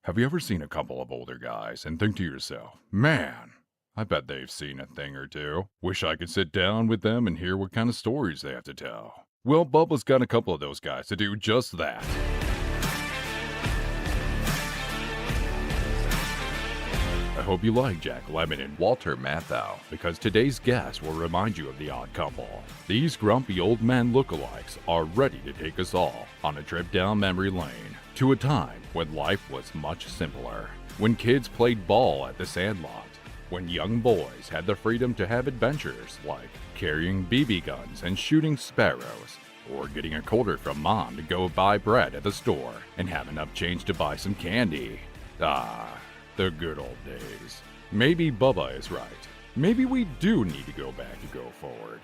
Have you ever seen a couple of older guys and think to yourself, man, I bet they've seen a thing or two. Wish I could sit down with them and hear what kind of stories they have to tell. Well, Bubba's got a couple of those guys to do just that. I hope you like Jack Lemmon and Walter Matthau, because today's guests will remind you of the odd couple. These grumpy old men lookalikes are ready to take us all on a trip down memory lane to a time when life was much simpler, when kids played ball at the sandlot, when young boys had the freedom to have adventures like carrying BB guns and shooting sparrows, or getting a quarter from mom to go buy bread at the store and have enough change to buy some candy. Ah, the good old days. Maybe Bubba is right. Maybe we do need to go back to go forward.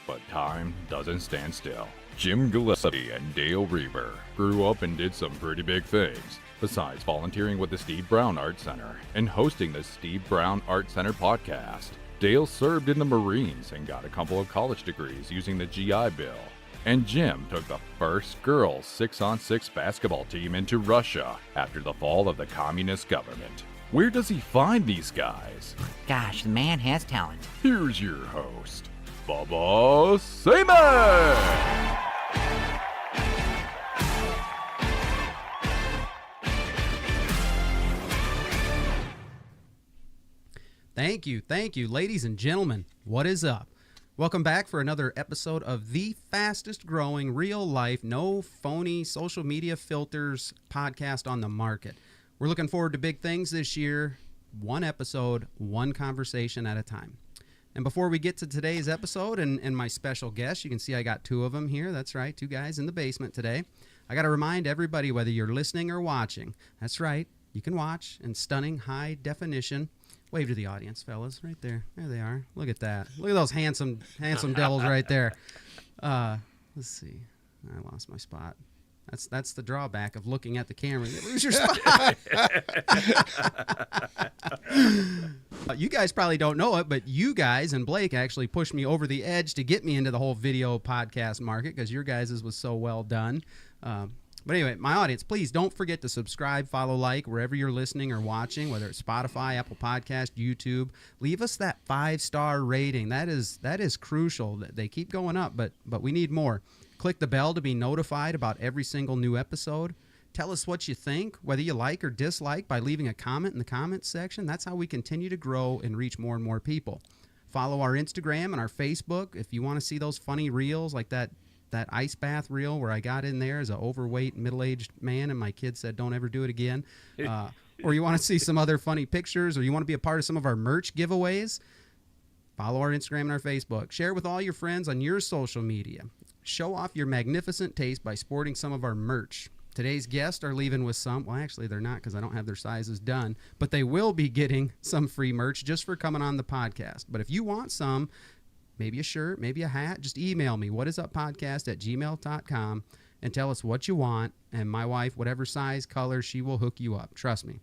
But time doesn't stand still. Jim Gillespie and Dale Rueber grew up and did some pretty big things, besides volunteering with the Steve Brown Art Center and hosting the Steve Brown Art Center podcast. Dale served in the Marines and got a couple of college degrees using the GI Bill. And Jim took the first girls 6-on-6 basketball team into Russia after the fall of the communist government. Where does he find these guys? Gosh, the man has talent. Here's your host, Bubba Seeman! Thank you, ladies and gentlemen. What is up? Welcome back for another episode of the fastest growing real life, no phony social media filters podcast on the market. We're looking forward to big things this year, one episode, one conversation at a time. And before we get to today's episode and my special guest, you can see I got two of them here. That's right, two guys in the basement today. I got to remind everybody, whether you're listening or watching, that's right, you can watch in stunning high definition. Wave to the audience, fellas, right there. There they are. Look at that. Look at those handsome devils right there. Let's see. I lost my spot. That's the drawback of looking at the camera. You lose your spot. You guys probably don't know it, but you guys and Blake actually pushed me over the edge to get me into the whole video podcast market because your guys' was so well done. But anyway, my audience, please don't forget to subscribe, follow, like, wherever you're listening or watching, whether it's Spotify, Apple Podcast, YouTube. Leave us that 5-star rating. That is crucial. They keep going up, but we need more. Click the bell to be notified about every single new episode. Tell us what you think, whether you like or dislike, by leaving a comment in the comments section. That's how we continue to grow and reach more and more people. Follow our Instagram and our Facebook if you want to see those funny reels like that ice bath reel where I got in there as an overweight middle-aged man and my kid said don't ever do it again, or you want to see some other funny pictures, or you want to be a part of some of our merch giveaways, follow our Instagram and our Facebook. Share with all your friends on your social media. Show off your magnificent taste by sporting some of our merch. Today's guests are leaving with some, well actually they're not because I don't have their sizes done, but they will be getting some free merch just for coming on the podcast. But if you want some, maybe a shirt, maybe a hat, just email me, whatisuppodcast@gmail.com, and tell us what you want, and my wife, whatever size, color, she will hook you up. Trust me.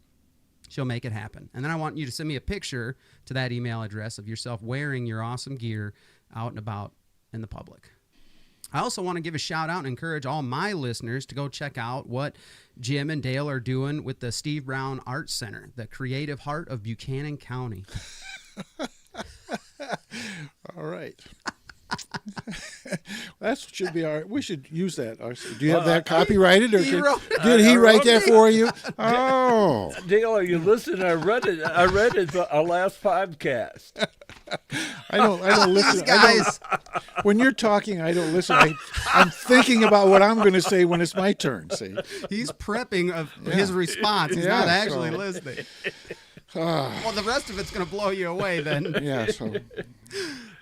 She'll make it happen. And then I want you to send me a picture to that email address of yourself wearing your awesome gear out and about in the public. I also want to give a shout out and encourage all my listeners to go check out what Jim and Dale are doing with the Steve Brown Art Center, the creative heart of Buchanan County. All right. That should be our. We should use that. Do you have that copyrighted, or did he write that for you? Oh, Dale, are you listening? I read it. Our last podcast. I don't listen. When you're talking, I don't listen. I'm thinking about what I'm going to say when it's my turn. See, he's prepping of his response. He's not actually listening. Well, the rest of it's going to blow you away then. Yeah. So.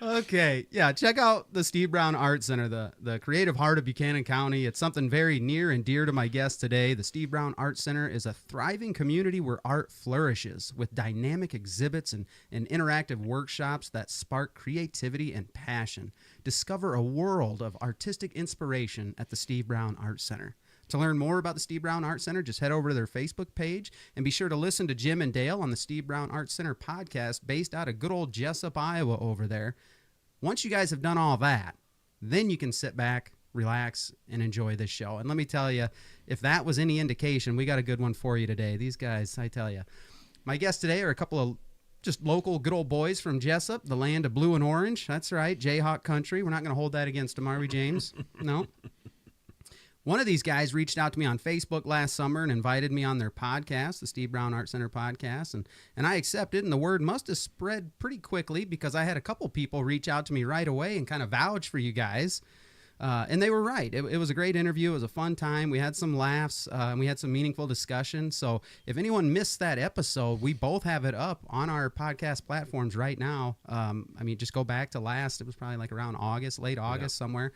Okay. Yeah. Check out the Steve Brown Art Center, the creative heart of Buchanan County. It's something very near and dear to my guest today. The Steve Brown Art Center is a thriving community where art flourishes with dynamic exhibits and interactive workshops that spark creativity and passion. Discover a world of artistic inspiration at the Steve Brown Art Center. To learn more about the Steve Brown Art Center, just head over to their Facebook page and be sure to listen to Jim and Dale on the Steve Brown Art Center podcast based out of good old Jesup, Iowa over there. Once you guys have done all that, then you can sit back relax and enjoy this show. And let me tell you, if that was any indication, we got a good one for you today. These guys, I tell you. My guests today are a couple of just local good old boys from Jesup, the land of blue and orange. That's right, Jayhawk country. We're not going to hold that against them, are we, James? No. One of these guys reached out to me on Facebook last summer and invited me on their podcast, the Steve Brown Art Center podcast, and I accepted, and the word must have spread pretty quickly because I had a couple people reach out to me right away and kind of vouch for you guys. And they were right. It was a great interview. It was a fun time. We had some laughs. And we had some meaningful discussion. So if anyone missed that episode, we both have it up on our podcast platforms right now. Just go back to last. It was probably like around August, late August somewhere.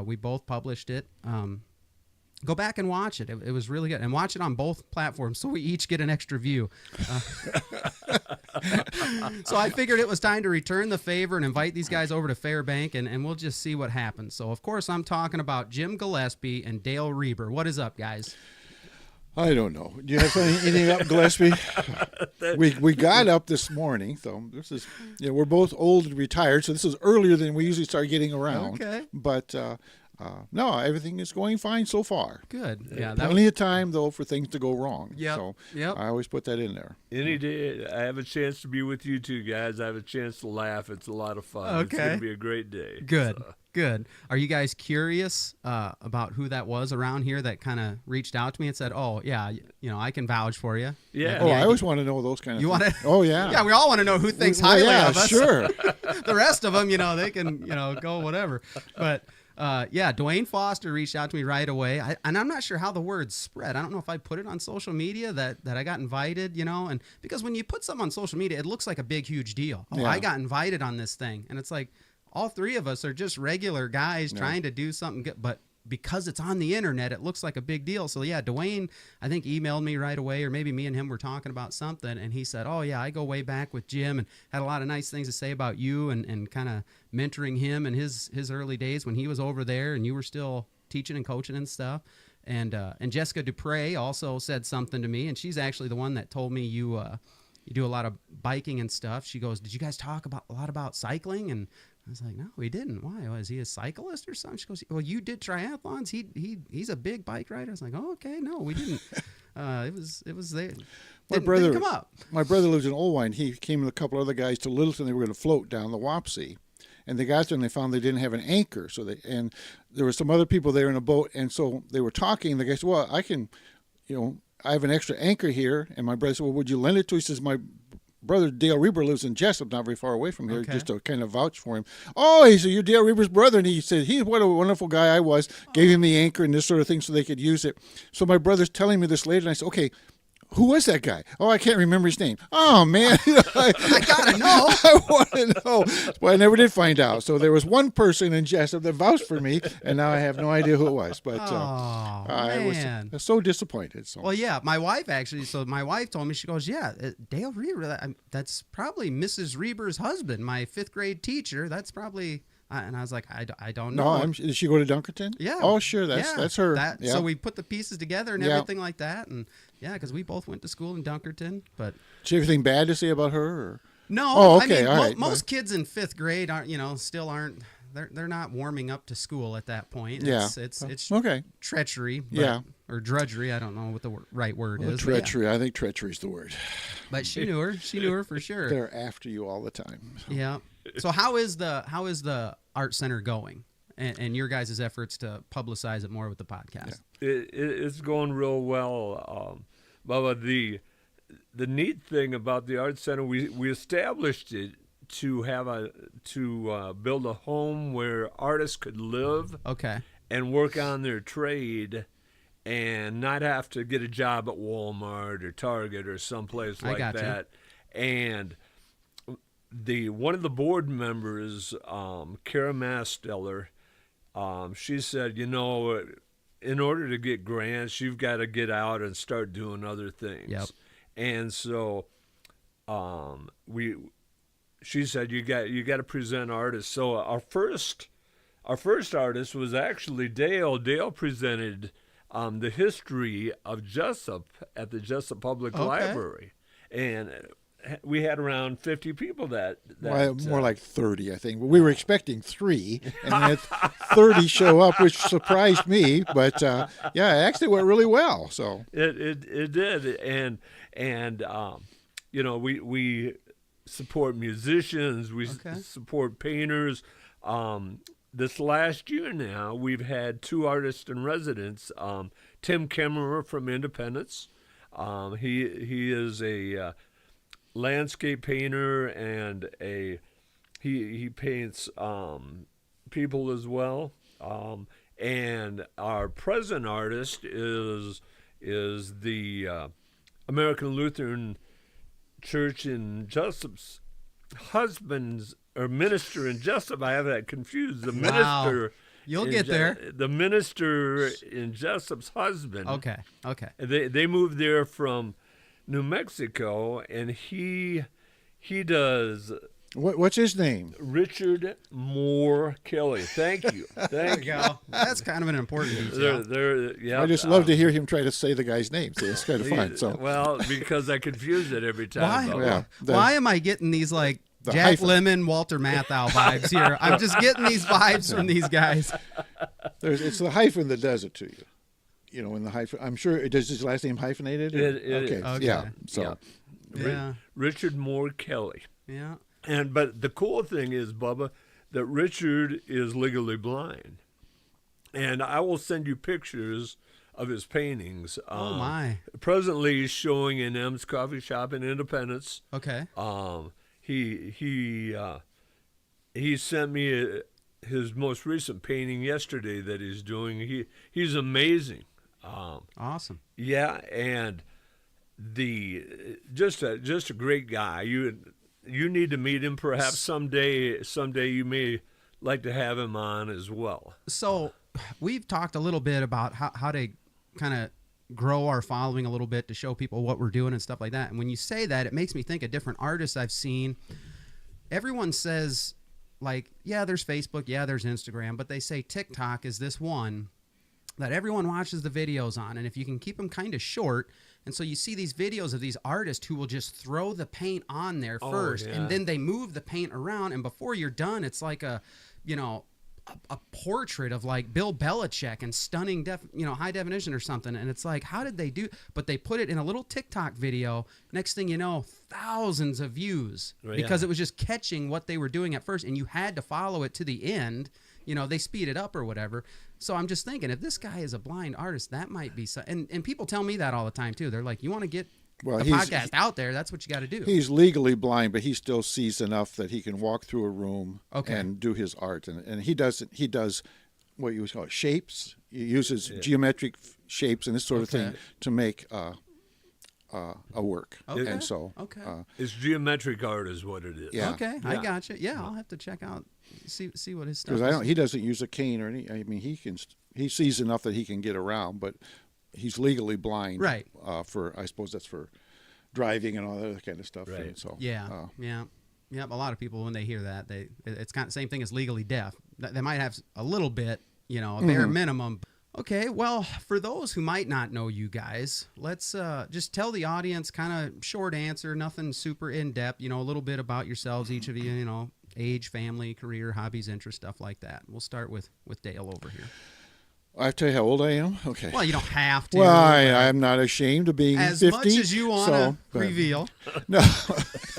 We both published it. Go back and watch it. It was really good. And watch it on both platforms so we each get an extra view. So I figured it was time to return the favor and invite these guys over to Fairbank, and we'll just see what happens. So, of course, I'm talking about Jim Gillespie and Dale Rueber. What is up, guys? I don't know. Do you have anything up, Gillespie? we got up this morning, so this is we're both old and retired, so this is earlier than we usually start getting around. Okay. But no, everything is going fine so far. Good. Yeah. Plenty of time though for things to go wrong. Yep. So yep. I always put that in there. Any day I have a chance to be with you two guys, I have a chance to laugh. It's a lot of fun. Okay. It's going to be a great day. Good. So. Good. Are you guys curious about who that was around here that kind of reached out to me and said, "Oh, yeah, I can vouch for you"? Yeah. Oh, I always want to know those kind of you things. Want to? Oh, yeah. Yeah, we all want to know who thinks highly of us. Sure. The rest of them, they can, go whatever. But Dwayne Foster reached out to me right away, and I'm not sure how the word spread. I don't know if I put it on social media that I got invited, and because when you put something on social media, it looks like a big, huge deal. Oh, yeah. I got invited on this thing, and it's like all three of us are just regular guys trying to do something good, but because it's on the internet, it looks like a big deal. So yeah, Dwayne, I think, emailed me right away, or maybe me and him were talking about something, and he said, "Oh yeah, I go way back with Jim and had a lot of nice things to say about you and kind of mentoring him in his early days when he was over there and you were still teaching and coaching and stuff." And Jessica Dupre also said something to me, and she's actually the one that told me you do a lot of biking and stuff. She goes, "Did you guys talk a lot about cycling?" And I was like, "No, we didn't. Why? Was he a cyclist or something?" She goes, "Well, you did triathlons. He's a big bike rider." I was like, "Oh, okay. No, we didn't." It was there. Didn't come up. My brother lives in Oldwine. He came with a couple other guys to Littleton. They were going to float down the Wapsie. And they got there and they found they didn't have an anchor. And there were some other people there in a boat. And so they were talking. The guy said, "Well, I can, I have an extra anchor here." And my brother said, "Well, would you lend it to?" He says, "My brother Dale Rueber lives in Jesup, not very far away from here," just to kind of vouch for him. "Oh," he said, "you're Dale Rueber's brother." And he said, "What a wonderful guy I was." Gave him the anchor and this sort of thing so they could use it. So my brother's telling me this later, and I said, "Okay, who was that guy?" "Oh, I can't remember his name." "Oh, man." I gotta know. I want to know. Well, I never did find out. So there was one person in Jesup that vouched for me, and now I have no idea who it was. But I was so disappointed. So. Well, yeah, my wife actually. So my wife told me, she goes, "Yeah, Dale Rueber. That's probably Mrs. Rueber's husband, my 5th grade teacher. That's probably." And I was like, I don't know. No, did she go to Dunkerton? Yeah. Oh, sure. That's her. Yeah. So we put the pieces together and everything like that. And yeah, because we both went to school in Dunkerton. But did you have anything bad to say about her? Or? No. Oh, okay. I mean, all right. Most kids in 5th grade still aren't. They're not warming up to school at that point. Yeah. It's okay. Treachery. Or drudgery. I don't know what the right word is. Treachery. I think treachery is the word. But she knew her. She knew her for sure. They're after you all the time. So. Yeah. So how is the Art Center going, and your guys' efforts to publicize it more with the podcast? Yeah. It's going real well, Bubba. The neat thing about the Art Center, we established it to build a home where artists could live, and work on their trade, and not have to get a job at Walmart or Target or someplace like that. And one of the board members, Kara Masteller, she said, in order to get grants, you've got to get out and start doing other things. Yep. And so, she said you got to present artists. So our first artist was actually Dale. Dale presented the history of Jesup at the Jesup Public Library, and we had around 50 people that well, more like 30, I think. But we were expecting 3, and we had 30 show up, which surprised me. But yeah, it actually went really well. So it did, and we support musicians, we support painters. This last year now, we've had 2 artists in residence. Tim Kemmerer from Independence. He is a landscape painter, and he paints people as well. And our present artist is the American Lutheran Church in Jesup's husband's or minister in Jesup. I have that confused. The minister. You'll get there. The minister in Jesup's husband. Okay. They moved there from New Mexico, and he does. What's his name? Richard Moore Kelly. Thank you. There you go. That's kind of an important detail. Yeah. I just love to hear him try to say the guy's name. So it's kind of fun. So well, because I confuse it every time. Why am I getting these like Jack Lemmon, Walter Matthau vibes here? I'm just getting these vibes from these guys. It's the hyphen that does it to you. You know, in the hyphen. I'm sure. Does his last name hyphenated? Okay. Yeah. So. Yeah. Richard Moore Kelly. Yeah. But the cool thing is, Bubba, that Richard is legally blind. And I will send you pictures of his paintings. Oh, my. Presently, he's showing in M's Coffee Shop in Independence. Okay. He sent me his most recent painting yesterday that he's doing. He's amazing. Awesome. Yeah, and just a great guy. You need to meet him perhaps someday. Someday you may like to have him on as well. So we've talked a little bit about how to kind of grow our following a little bit to show people what we're doing and stuff like that. And when you say that, it makes me think of different artists I've seen. Everyone says, like, yeah, there's Facebook, yeah, there's Instagram, but they say TikTok is this one that everyone watches the videos on. And if you can keep them kind of short, and so you see these videos of these artists who will just throw the paint on there first, and then they move the paint around, and before you're done, it's like a portrait of like Bill Belichick and stunning high definition or something. And it's like, how did they do? But they put it in a little TikTok video. Next thing you know, thousands of views because it was just catching what they were doing at first, and you had to follow it to the end. They speed it up or whatever. So I'm just thinking, if this guy is a blind artist, that might be and people tell me that all the time too. They're like, you want to get the podcast out there, that's what you got to do. He's legally blind, but he still sees enough that he can walk through a room and do his art. And he does what you would call shapes. He uses geometric shapes and this sort of thing to make a work. Okay. And so it's geometric art is what it is. Yeah. Okay, I got you. Yeah, I'll have to check out, see what his stuff is. Because he doesn't use a cane or any. I mean, he sees enough that he can get around, but he's legally blind. Right. I suppose that's for driving and all that other kind of stuff. Right. And so Yeah. A lot of people, when they hear that, it's kind of the same thing as legally deaf. They might have a little bit, a bare minimum. Okay, well, for those who might not know you guys, let's just tell the audience, kind of short answer, nothing super in-depth, a little bit about yourselves, each of you, age, family, career, hobbies, interests, stuff like that. We'll start with Dale over here. I have to tell you how old I am? Okay. Well, you don't have to. Well, I'm not ashamed of being 50. As much as you want to reveal. No.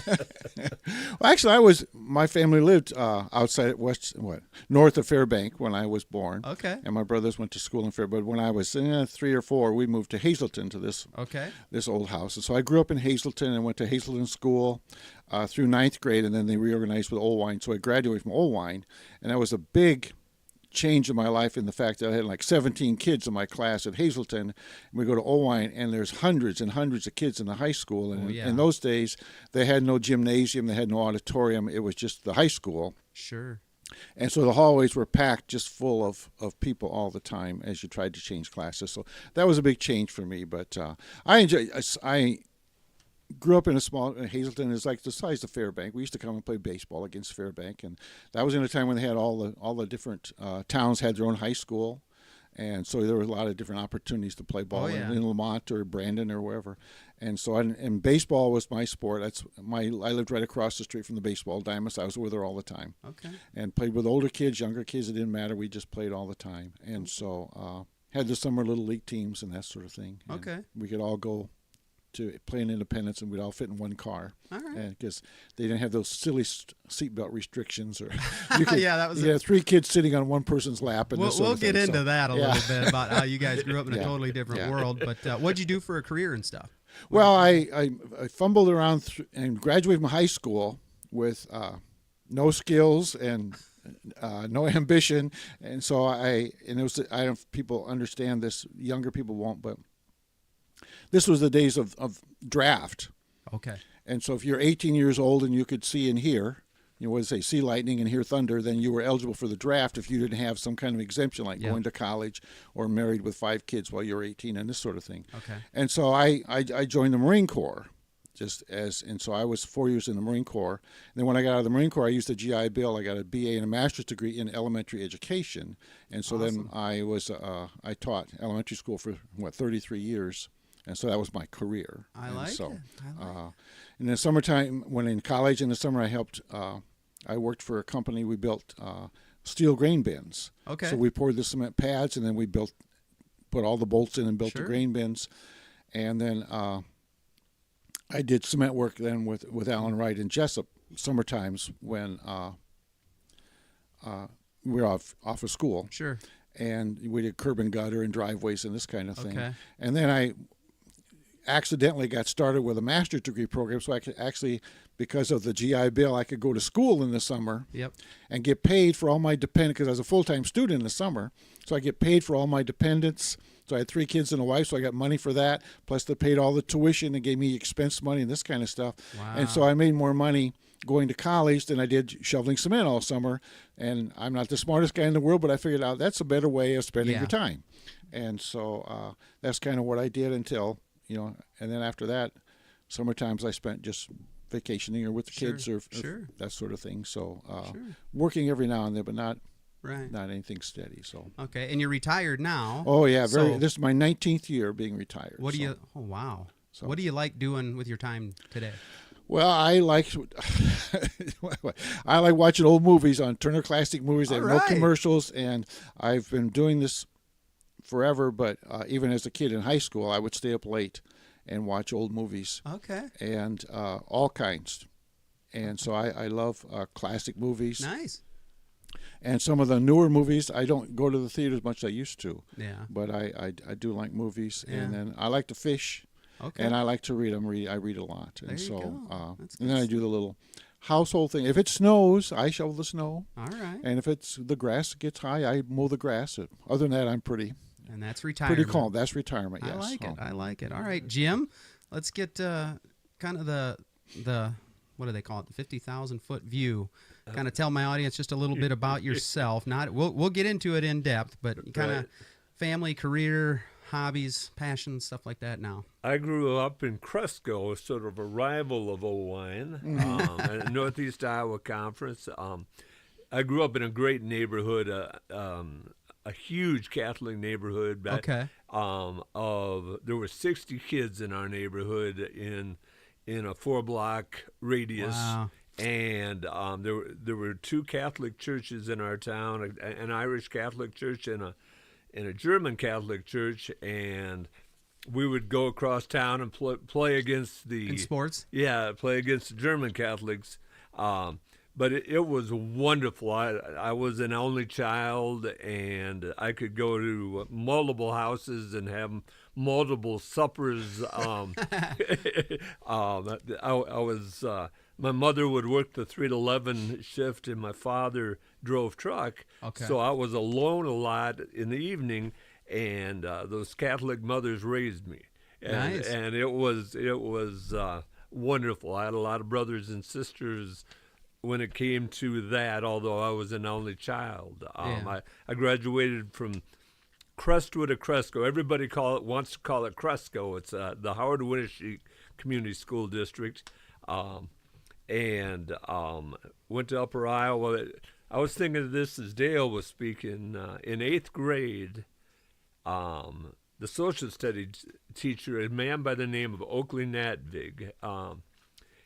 Well, actually, my family lived outside north of Fairbank when I was born. Okay. And my brothers went to school in Fairbank. But when I was 3 or 4, we moved to Hazleton, to this old house. And so I grew up in Hazleton and went to Hazleton School through 9th grade, and then they reorganized with Old Wine. So I graduated from Old Wine, and that was a big change in my life in the fact that I had like 17 kids in my class at Hazleton, and we go to Owine, and there's hundreds and hundreds of kids in the high school. And in those days, they had no gymnasium, they had no auditorium. It was just the high school. Sure. And so the hallways were packed just full of people all the time as you tried to change classes. So that was a big change for me. But I grew up in a small Hazleton is like the size of Fairbank. We used to come and play baseball against Fairbank, and that was in a time when they had all the different towns had their own high school, And so there were a lot of different opportunities to play ball in Lamont or Brandon or wherever. And so and baseball was my sport. I lived right across the street from the baseball diamonds. I was with her all the time. Okay. And played with older kids, younger kids. It didn't matter. We just played all the time. And so had the summer little league teams and that sort of thing. And okay. we could all go to play in Independence, and we'd all fit in one car. All right. Because they didn't have those silly seatbelt restrictions, or that was. Yeah, 3 kids sitting on one person's lap. And we'll get into that a little bit about how you guys grew up in a totally different world. But what'd you do for a career and stuff? Well, I fumbled around and graduated from high school with no skills and no ambition, and so I don't know if people understand this. Younger people won't, but this was the days of draft. Okay. And so if you're 18 years old and you could see and hear, see lightning and hear thunder, then you were eligible for the draft if you didn't have some kind of exemption, like going to college or married with 5 kids while you're 18 and this sort of thing. Okay. And so I joined the Marine Corps, and so I was 4 years in the Marine Corps. And then when I got out of the Marine Corps, I used the GI Bill. I got a BA and a master's degree in elementary education. And so then I taught elementary school for 33 years. And so that was my career. I like it. In the summertime, when in college in the summer, I worked for a company. We built steel grain bins. Okay. So we poured the cement pads, and then we put all the bolts in and built the grain bins. And then I did cement work then with Alan Wright and Jesup summertimes when we were off of school. Sure. And we did curb and gutter and driveways and this kind of thing. Okay. And then I accidentally got started with a master's degree program, so I could actually, because of the GI Bill, I could go to school in the summer and get paid for all my dependents, because I was a full-time student in the summer, so I get paid for all my dependents. So I had 3 kids and a wife, so I got money for that, plus they paid all the tuition and gave me expense money and this kind of stuff. Wow. And so I made more money going to college than I did shoveling cement all summer. And I'm not the smartest guy in the world, but I figured out that's a better way of spending your time. And so that's kind of what I did until, and then after that, summertimes I spent just vacationing or with the kids or that sort of thing. So working every now and then, but not anything steady. So okay, and you're retired now. Oh yeah, this is my 19th year being retired. What do you? Oh wow. So what do you like doing with your time today? Well, I like watching old movies on Turner Classic Movies. They have no commercials, and I've been doing this forever. But even as a kid in high school, I would stay up late and watch old movies. Okay. And all kinds. And so I love classic movies. Nice. And some of the newer movies, I don't go to the theater as much as I used to. Yeah. But I do like movies. Yeah. And then I like to fish. Okay. And I like to read. I read a lot. There and you so go. and then I do the little household thing. If it snows, I shovel the snow. All right. And if the grass gets high, I mow the grass. Other than that, I'm pretty. And that's retirement. Pretty calm. That's retirement. Yes. I like it. All right, Jim. Let's get kind of the what do they call it? The 50,000-foot view. Kind of tell my audience just a little bit about yourself. We'll get into it in depth, but kind of family, career, hobbies, passions, stuff like that now. I grew up in Cresco, sort of a rival of Owine, at Northeast Iowa Conference. I grew up in a great neighborhood, a huge Catholic neighborhood. Okay. There were 60 kids in our neighborhood in a 4-block radius. Wow. And there were 2 Catholic churches in our town, an Irish Catholic church and a German Catholic church, and we would go across town and play against in sports. Yeah, play against the German Catholics. But it was wonderful. I was an only child, and I could go to multiple houses and have multiple suppers. My mother would work the 3 to 11 shift, and my father drove truck. Okay. So I was alone a lot in the evening, and those Catholic mothers raised me. And, nice. And it was wonderful. I had a lot of brothers and sisters when it came to that, although I was an only child. I graduated from Crestwood to Cresco. Everybody wants to call it Cresco. It's the Howard Winnebago Community School District. And went to Upper Iowa. I was thinking of this as Dale was speaking. In 8th grade, the social studies teacher, a man by the name of Oakley Natvig.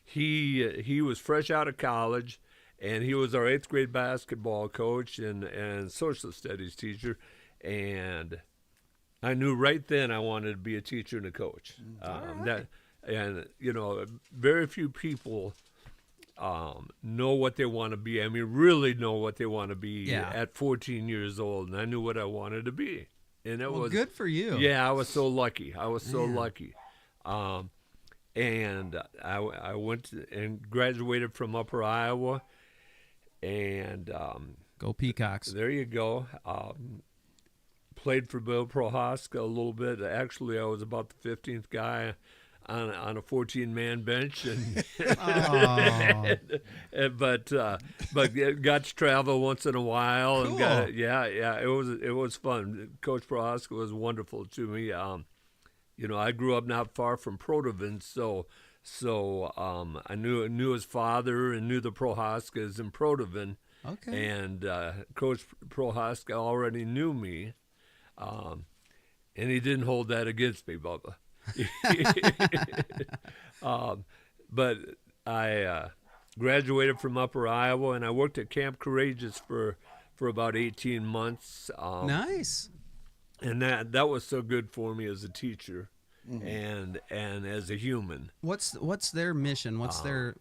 He was fresh out of college, and he was our 8th grade basketball coach and social studies teacher. And I knew right then I wanted to be a teacher and a coach. Very few people know what they want to be. I mean, really know what they want to be at 14 years old. And I knew what I wanted to be. And it was good for you. Yeah, I was so lucky. So lucky. And I went and graduated from Upper Iowa. And go Peacocks. There you go. Played for Bill Prohaska a little bit. Actually, I was about the 15th guy on a 14-man bench, but got to travel once in a while. Cool. And it was fun. Coach Prohaska was wonderful to me. I grew up not far from Protivin, so I knew his father and knew the Prohaskas in Protivin. Okay. And Coach Prohaska already knew me. And he didn't hold that against me, Bubba. But I graduated from Upper Iowa, and I worked at Camp Courageous for about 18 months. Nice. And that was so good for me as a teacher, and as a human. What's their mission? What's their?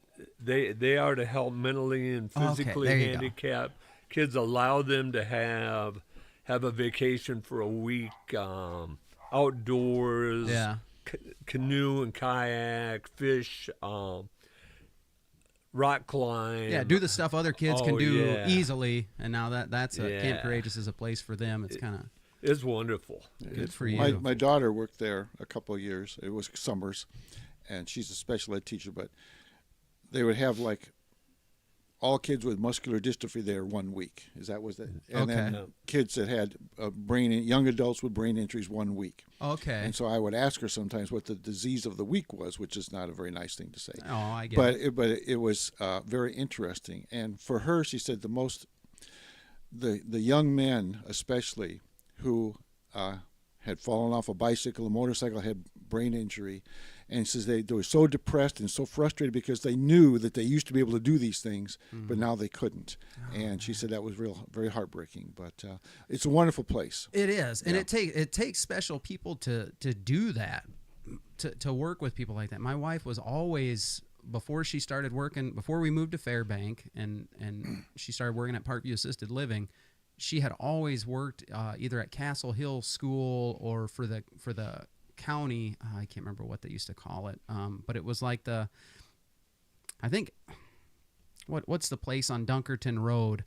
They are to help mentally and physically handicapped kids. Allow them to have a vacation for a week, outdoors, canoe and kayak, fish, rock climb. Yeah, do the stuff other kids can do easily. And now that's Camp Courageous is a place for them. It's kind of. It's wonderful. Good for you. My daughter worked there a couple of years. It was summers, and she's a special ed teacher. But they would have like all kids with muscular dystrophy there 1 week. And then kids that had young adults with brain injuries 1 week. Okay. And so I would ask her sometimes what the disease of the week was, which is not a very nice thing to say. Oh, I get it. But it was very interesting. And for her, she said the young men especially who had fallen off a bicycle, a motorcycle, had brain injury, and says they were so depressed and so frustrated because they knew that they used to be able to do these things, but now they couldn't. And she said that was very heartbreaking. But it's a wonderful place. It is, and it takes special people to do that, to work with people like that. My wife was always, before we moved to Fairbank, and she started working at Parkview Assisted Living, she had always worked either at Castle Hill School or for the county. I can't remember what they used to call it, but it was like what's the place on Dunkerton Road,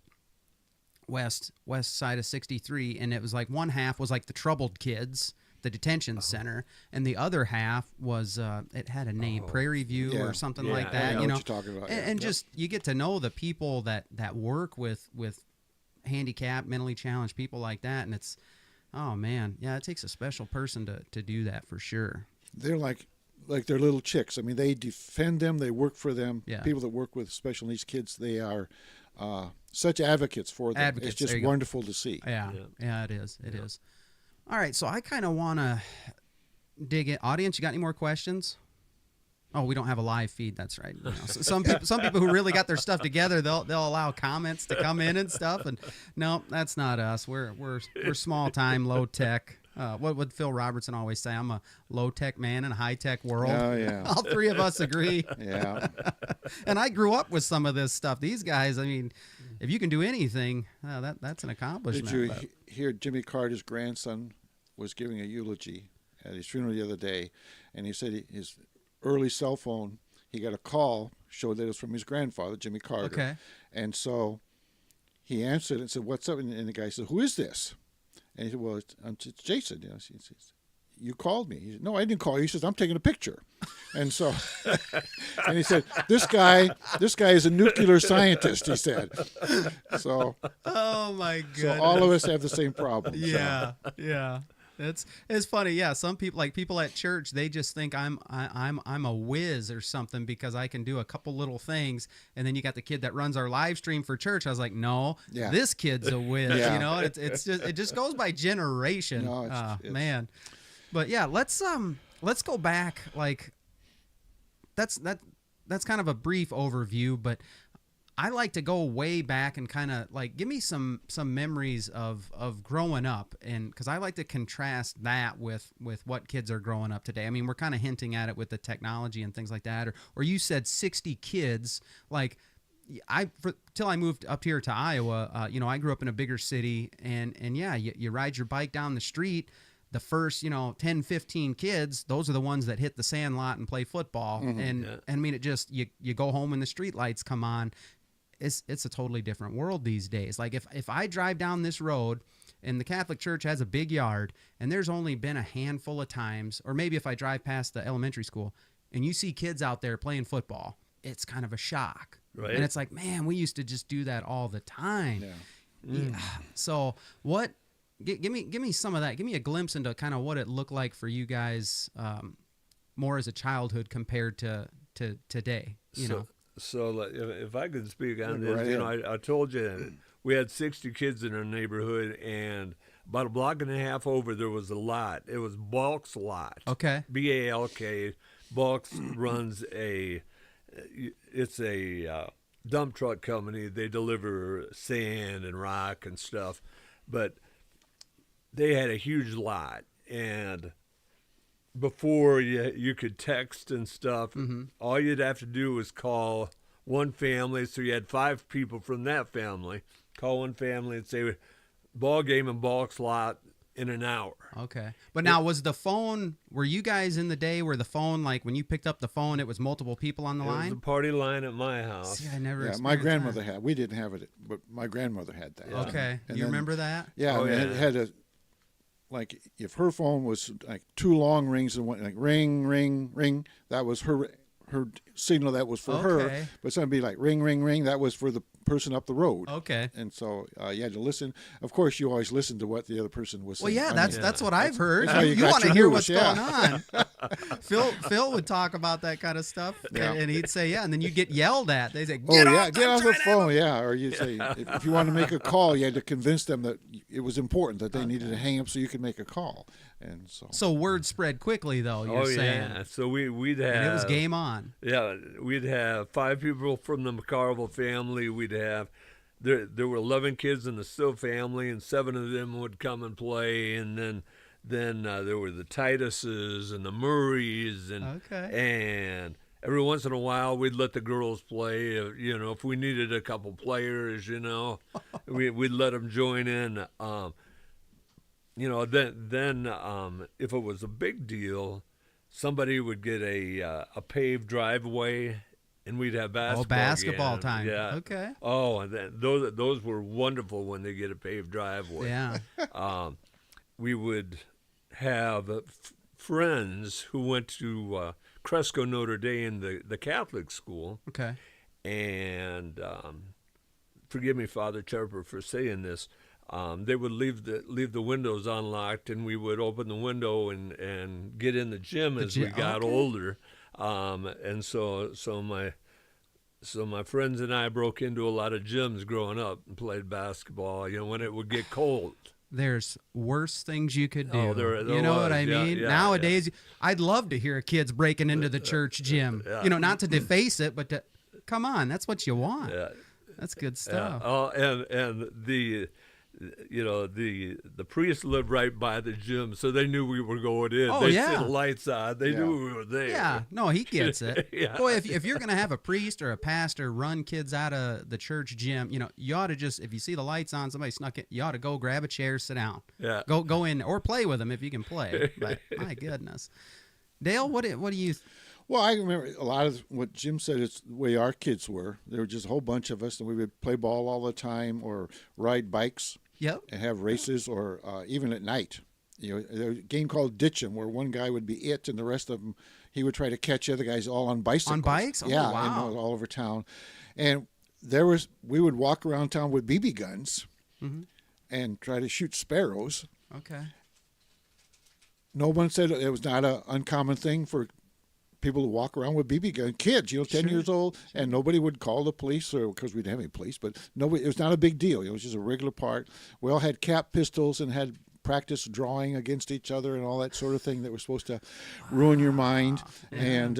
west side of 63, and it was like one half was like the troubled kids, the detention center, and the other half was it had a name, Prairie View or something like that. I know what you're talking about. And just you get to know the people that work with handicapped, mentally challenged people like that, and it's, oh man, it takes a special person to do that for sure. They're like they're little chicks. I mean, they defend them, they work for them. Yeah. People that work with special needs kids, they are such advocates for them. It's just wonderful to see. Yeah, it is. It is. All right, so I kind of want to dig in. Audience, you got any more questions? Oh, we don't have a live feed. That's right. So some people who really got their stuff together, they'll allow comments to come in and stuff. And no, that's not us. We're small time, low tech. What would Phil Robertson always say? I'm a low tech man in a high tech world. Oh yeah. All three of us agree. Yeah. And I grew up with some of this stuff. These guys, I mean, if you can do anything, that's an accomplishment. Did you hear Jimmy Carter's grandson was giving a eulogy at his funeral the other day, and he said his early cell phone, he got a call, showed that it was from his grandfather, Jimmy Carter. Okay. And so he answered and said, "What's up?" And the guy said, "Who is this?" And he said, "Well, it's Jason." He says, "You called me." He said, "No, I didn't call you." He says, "I'm taking a picture." And so, and he said, this guy is a nuclear scientist, he said. So, oh my God. so all of us have the same problem. Yeah, yeah. It's funny. Yeah, some people, like people at church, they just think I'm a whiz or something because I can do a couple little things. And then you got the kid that runs our live stream for church. I was like, no, this kid's a whiz. Yeah. You know, it just goes by generation. No, it's man. But yeah, let's go back. Like that's kind of a brief overview, but I like to go way back and kind of like give me some memories of growing up, and because I like to contrast that with what kids are growing up today. I mean, we're kind of hinting at it with the technology and things like that, or you said 60 kids. Like till I moved up here to Iowa, I grew up in a bigger city, and yeah, you ride your bike down the street. The first, 10, 15 kids, those are the ones that hit the sand lot and play football. Mm-hmm. And I mean, it just, you go home when the street lights come on. It's a totally different world these days. Like if I drive down this road and the Catholic Church has a big yard and there's only been a handful of times, or maybe if I drive past the elementary school and you see kids out there playing football, it's kind of a shock. Right. And it's like, man, we used to just do that all the time. Yeah. So what, give me some of that. Give me a glimpse into kind of what it looked like for you guys more as a childhood compared to today, So if I could speak on this, I told you we had 60 kids in our neighborhood, and about a block and a half over there was a lot. It was Balk's lot. Okay. B-A-L-K. Balk's runs it's a dump truck company. They deliver sand and rock and stuff, but they had a huge lot, and before you could text and stuff, all you'd have to do was call one family. So you had 5 people from that family. Call one family and say, ball game in Balk's lot in an hour. Okay. But now, were you guys in the day where the phone, like when you picked up the phone, it was multiple people on the line? It was a party line at my house. See, I never experienced my grandmother that. had. We didn't have it, but my grandmother had that. Okay. And You then- remember that? Yeah, it had a, like if her phone was like 2 long rings and one like ring, ring, ring, that was her signal, that was for her. But something be like ring, ring, ring, that was for the person up the road. Okay. And so you had to listen. Of course, you always listen to what the other person was saying. Well, yeah, that's what I've heard. that's how you got want to your hear news, what's yeah. going on. Phil would talk about that kind of stuff, and he'd say, and then you get yelled at. They say, get off the phone, or you say, if you want to make a call, you had to convince them that it was important, that they needed to hang up so you could make a call. And so word spread quickly, though, you're saying. Yeah. So we'd have... And it was game on. Yeah, we'd have 5 people from the McCarville family. We'd have... There were 11 kids in the Still family, and 7 of them would come and play. And then there were the Tituses and the Murrays. And every once in a while, we'd let the girls play. If we needed a couple players, we'd let them join in. Then if it was a big deal, somebody would get a paved driveway, and we'd have basketball game. Time. Yeah. Okay. Oh, and then those were wonderful when they get a paved driveway. Yeah. We would have friends who went to Cresco Notre Dame, the Catholic school. Okay. And forgive me, Father Terper, for saying this. They would leave the windows unlocked, and we would open the window and get in the gym as we got older. And so my friends and I broke into a lot of gyms growing up and played basketball. When it would get cold. There's worse things you could do. Oh, there you know was. what I mean? Yeah, Nowadays, I'd love to hear kids breaking into the church gym. Not to deface it, but to come on, that's what you want. Yeah. That's good stuff. Oh, and the priest lived right by the gym, so they knew we were going in. They set the lights on. They knew we were there. Yeah, no, he gets it. Yeah. Boy, if you're going to have a priest or a pastor run kids out of the church gym, you ought to just, if you see the lights on, somebody snuck it, you ought to go grab a chair, sit down. Yeah. Go in or play with them if you can play. But my goodness. Dale, what do you... Well, I remember a lot of what Jim said. It's the way our kids were. There were just a whole bunch of us, and we would play ball all the time or ride bikes. Yep. And have races, or even at night. There was a game called Ditch 'em, where one guy would be it, and the rest of them, he would try to catch other guys all on bicycles. On bikes? Oh, yeah, wow. and all over town. And we would walk around town with BB guns and try to shoot sparrows. Okay. no one said it was not an uncommon thing for people to walk around with BB gun, kids, 10 years old, and nobody would call the police, or because we didn't have any police, but nobody. It was not a big deal. It was just a regular part. We all had cap pistols and had practice drawing against each other and all that sort of thing that was supposed to ruin your mind. And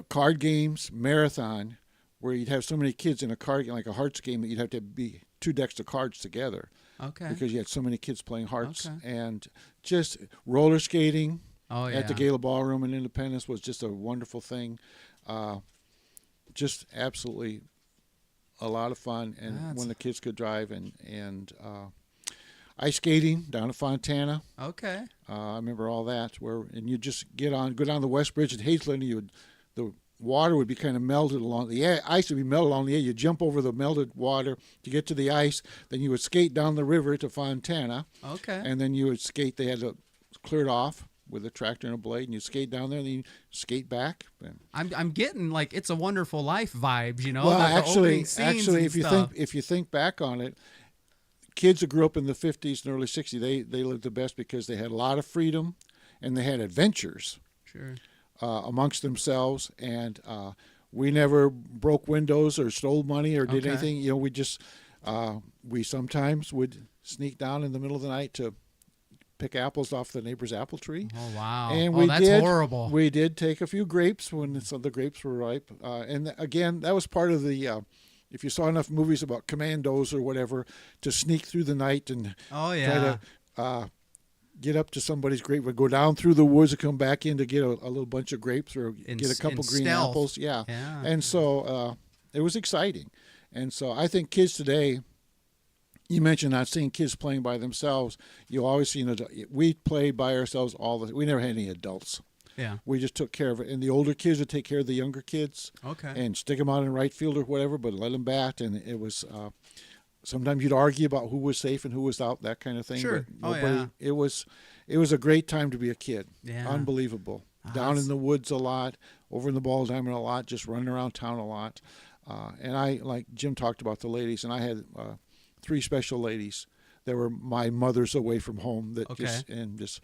card games, marathon, where you'd have so many kids in a card game, like a hearts game, that you'd have to be 2 decks of cards together. Okay. Because you had so many kids playing hearts. And just roller skating at the Gala Ballroom in Independence was just a wonderful thing. Just absolutely a lot of fun, and when the kids could drive, and ice skating down at Fontana. Okay. I remember all that, and you just go down the West Bridge at Hazeland, and the water would be kind of melted along the ice would be melted along the edge. You jump over the melted water to get to the ice, then you would skate down the river to Fontana. Okay. And then you would skate. They had to clear it off with a tractor and a blade, and you skate down there, and then you skate back. I'm getting like It's a Wonderful Life vibes, Well, actually, if you think back on it, kids who grew up in the 50s and early 60s, they lived the best because they had a lot of freedom, and they had adventures. Sure. Amongst themselves, and we never broke windows or stole money or did anything. We just we sometimes would sneak down in the middle of the night to pick apples off the neighbor's apple tree. Oh wow! And that's horrible. We did take a few grapes when some of the grapes were ripe, and again, that was part of the. If you saw enough movies about commandos or whatever, to sneak through the night and try to get up to somebody's grape, would go down through the woods and come back in to get a little bunch of grapes or get a couple green apples. Yeah. And so it was exciting. And so I think kids today, you mentioned not seeing kids playing by themselves. You always see we played by ourselves we never had any adults. Yeah. We just took care of it. And the older kids would take care of the younger kids. Okay. And stick them out in right field or whatever, but let them bat. And it was sometimes you'd argue about who was safe and who was out, that kind of thing. Sure. But it was a great time to be a kid. Yeah. Unbelievable. Down in the woods a lot, over in the ball diamond a lot, just running around town a lot. And I, like Jim talked about the ladies, and I had 3 special ladies that were my mothers away from home that just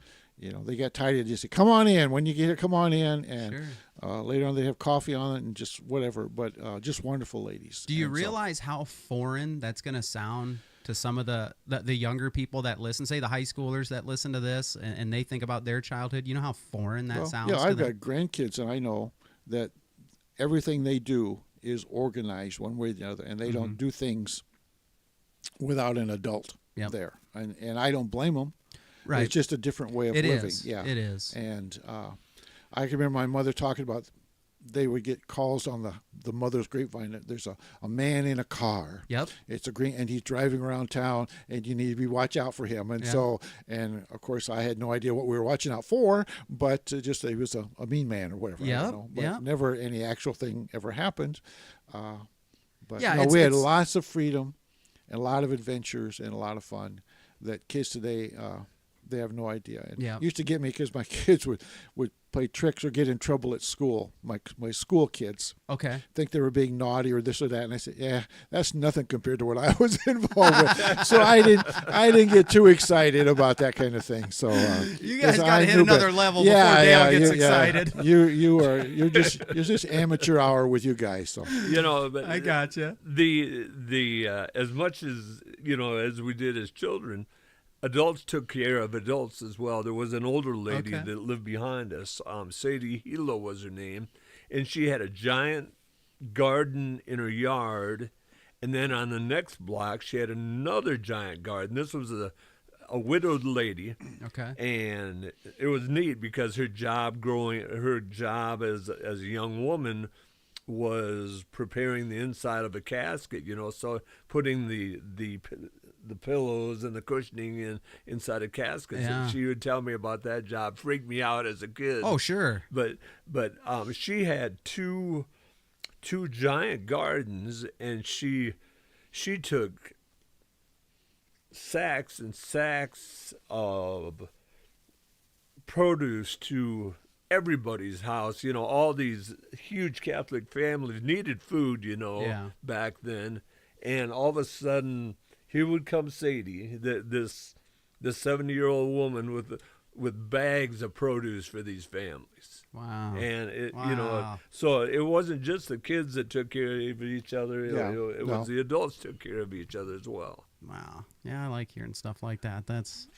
they got tired of just say, come on in. When you get here, come on in. And later on, they have coffee on it and just whatever. But just wonderful ladies. Do you realize how foreign that's going to sound to some of the younger people that listen, say the high schoolers that listen to this, and they think about their childhood? You know how foreign that sounds to them? Yeah, I've got grandkids, and I know that everything they do is organized one way or the other, and they don't do things without an adult there. And I don't blame them. Right. It's just a different way of living. Yeah, it is. And I can remember my mother talking about they would get calls on the mother's grapevine that there's a man in a car. Yep. It's a green, and he's driving around town, and you need to watch out for him. And and of course I had no idea what we were watching out for, but just he was a mean man or whatever. Yeah. I don't know. But never any actual thing ever happened. But we had lots of freedom and a lot of adventures and a lot of fun that kids today they have no idea. And it used to get me because my kids would play tricks or get in trouble at school. My school kids think they were being naughty or this or that, and I said, yeah, that's nothing compared to what I was involved with. So I didn't get too excited about that kind of thing. So you guys got to hit another level before Dale gets excited. You're just amateur hour with you guys. So but I gotcha. The as much as as we did as children, adults took care of adults as well. There was an older lady that lived behind us. Sadie Hilo was her name, and she had a giant garden in her yard. And then on the next block, she had another giant garden. This was a widowed lady. Okay. And it was neat because her job as a young woman was preparing the inside of a casket. So putting the pillows and the cushioning inside of caskets. Yeah. And she would tell me about that job. Freaked me out as a kid. Oh, sure. But she had two giant gardens, and she took sacks and sacks of produce to everybody's house. All these huge Catholic families needed food, back then. And all of a sudden, here would come Sadie, this this 70-year-old woman with bags of produce for these families. Wow. And so it wasn't just the kids that took care of each other. It was the adults took care of each other as well. Wow. Yeah, I like hearing stuff like that. That's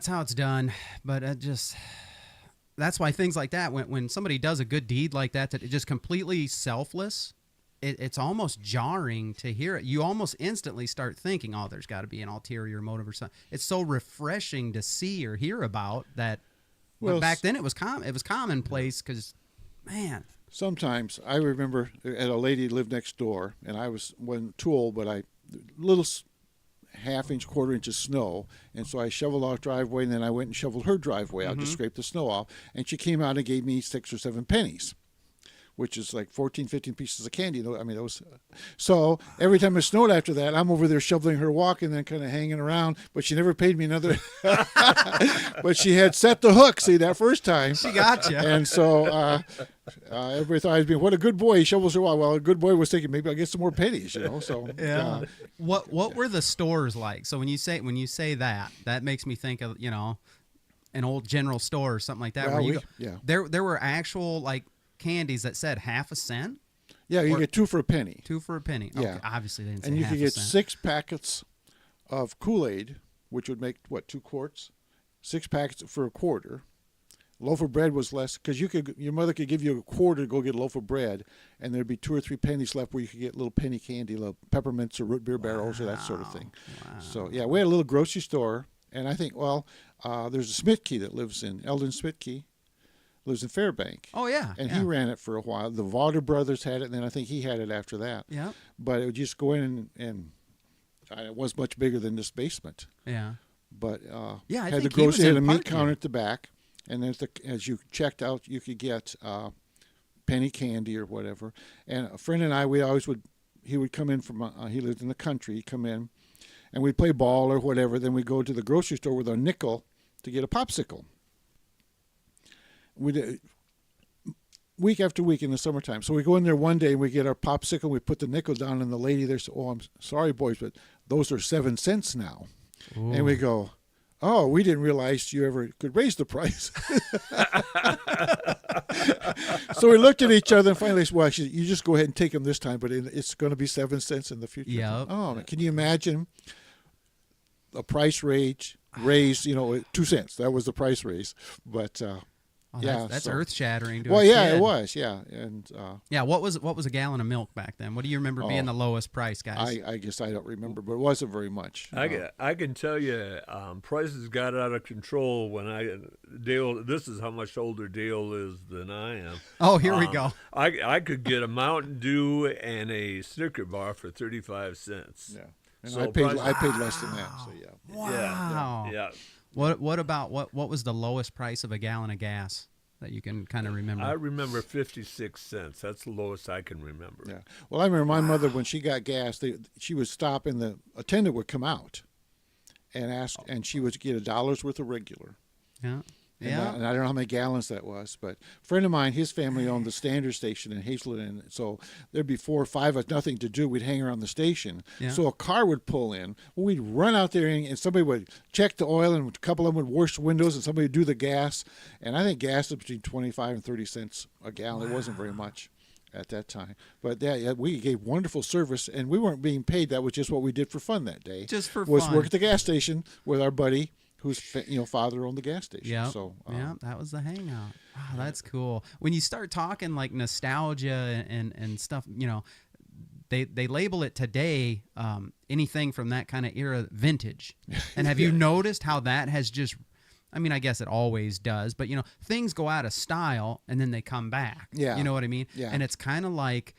how it's done. But that's why things like that, when somebody does a good deed like that it's just completely selfless, it's almost jarring to hear it. You almost instantly start thinking, oh, there's got to be an ulterior motive or something. It's so refreshing to see or hear about that. Well, back then it was commonplace because, man. Sometimes I remember a lady lived next door, and I wasn't too old, but little half-inch, quarter-inch of snow, and so I shoveled off driveway, and then I went and shoveled her driveway out to scrape the snow off, and she came out and gave me 6 or 7 pennies, which is like 14, 15 pieces of candy. I mean, so every time it snowed after that, I'm over there shoveling her walk and then kind of hanging around, but she never paid me another. But she had set the hook, see, that first time. She got you. And so everybody thought I was being, what a good boy, he shovels her walk. Well, a good boy was thinking, maybe I'll get some more pennies, so. Yeah. What were the stores like? So when you say that makes me think of, an old general store or something like that. Well, there were actual, like, candies that said half a cent? Yeah, you get 2 for a penny. 2 for a penny. Yeah. Okay, obviously they didn't say and you half could a get cent. 6 packets of Kool-Aid, which would make, 2 quarts? 6 packets for a quarter. Loaf of bread was less, because your mother could give you a quarter to go get a loaf of bread, and there'd be 2 or 3 pennies left where you could get little penny candy, little peppermints or root beer barrels or that sort of thing. Wow. So, yeah, we had a little grocery store, and I think, there's a Smitke that lives in, Eldon Smitke, lives in Fairbank. Oh, yeah. And he ran it for a while. The Vaughter brothers had it, and then I think he had it after that. Yeah. But it would just go in and it was much bigger than this basement. Yeah. But I had think the grocery, had a meat counter at the back, and then as you checked out, you could get penny candy or whatever. And a friend and I, he would come in from, he lived in the country, he'd come in, and we'd play ball or whatever. Then we'd go to the grocery store with our nickel to get a popsicle. We did week after week in the summertime. So we go in there one day and we get our popsicle. We put the nickel down, and the lady there said, "Oh, I'm sorry, boys, but those are 7 cents now." Ooh. And we go, "Oh, we didn't realize you ever could raise the price." So we looked at each other and finally said, "Well, you just go ahead and take them this time, but it's going to be 7 cents in the future." Yep. Oh, can you imagine a price raised? 2 cents. That was the price raise, but. That's earth shattering. Well, yeah, it was, yeah, and what was a gallon of milk back then? What do you remember being the lowest price, guys? I guess I don't remember, but it wasn't very much. I can tell you, prices got out of control when Dale. This is how much older Dale is than I am. Oh, here we go. I could get a Mountain Dew and a Snicker bar for 35 cents. Yeah, and so I paid less than that. So yeah. Wow. Yeah. What about what was the lowest price of a gallon of gas that you can kind of remember? I remember 56 cents. That's the lowest I can remember. Yeah. Well, I remember my mother, when she got gas, she would stop and the attendant would come out and ask, and she would get $1 worth of regular. Yeah. And I don't know how many gallons that was, but a friend of mine, his family owned the Standard Station in Hazelton, and so there'd be 4 or 5 of us, nothing to do. We'd hang around the station. Yeah. So a car would pull in. We'd run out there, and somebody would check the oil, and a couple of them would wash windows, and somebody would do the gas. And I think gas was between 25 and 30 cents a gallon. Wow. It wasn't very much at that time. But we gave wonderful service, and we weren't being paid. That was just what we did for fun that day. Just for fun. fun. Work at the gas station with our buddy, whose father owned the gas station. Yeah, so, that was the hangout. Wow, that's cool. When you start talking like nostalgia and stuff, they label it today anything from that kind of era vintage. And have you noticed how that has just? I mean, I guess it always does, but things go out of style and then they come back. Yeah, you know what I mean? Yeah, and it's kind of like.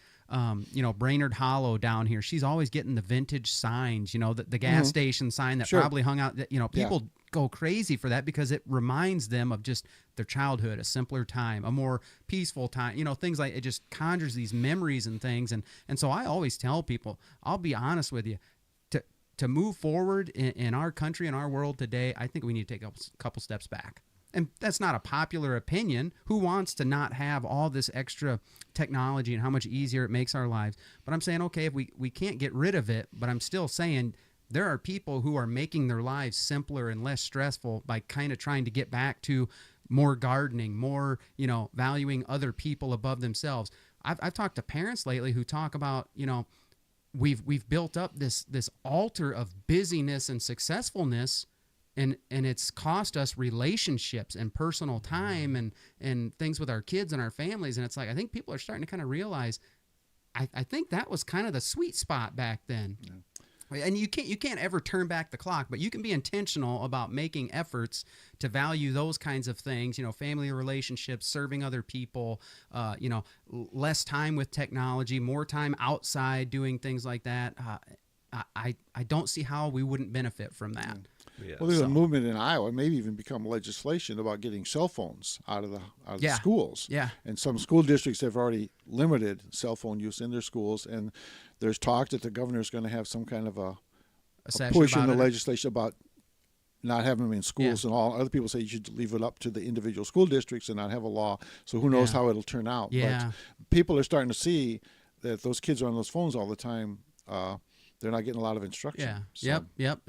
Brainerd Hollow down here. She's always getting the vintage signs, the gas station sign that probably hung out. People go crazy for that because it reminds them of just their childhood, a simpler time, a more peaceful time. Things like it just conjures these memories and things. And so I always tell people, I'll be honest with you, to move forward in our country, in our world today, I think we need to take a couple steps back. And that's not a popular opinion. Who wants to not have all this extra technology and how much easier it makes our lives? But I'm saying, okay, if we can't get rid of it, but I'm still saying there are people who are making their lives simpler and less stressful by kind of trying to get back to more gardening, more, valuing other people above themselves. I've talked to parents lately who talk about, we've built up this altar of busyness and successfulness, and it's cost us relationships and personal time and things with our kids and our families. And it's like, I think people are starting to kind of realize, I think that was kind of the sweet spot back then. Yeah. And you can't ever turn back the clock, but you can be intentional about making efforts to value those kinds of things, family relationships, serving other people, less time with technology, more time outside doing things like that. I don't see how we wouldn't benefit from that. Yeah. Well, there's a movement in Iowa, maybe even become legislation about getting cell phones out of the schools. Yeah. And some school districts have already limited cell phone use in their schools, and there's talk that the governor's going to have some kind of a push in the legislation about not having them in schools, and all other people say you should leave it up to the individual school districts and not have a law. So who knows how it'll turn out. Yeah. But people are starting to see that those kids are on those phones all the time. They're not getting a lot of instruction. Yeah. So. Yep.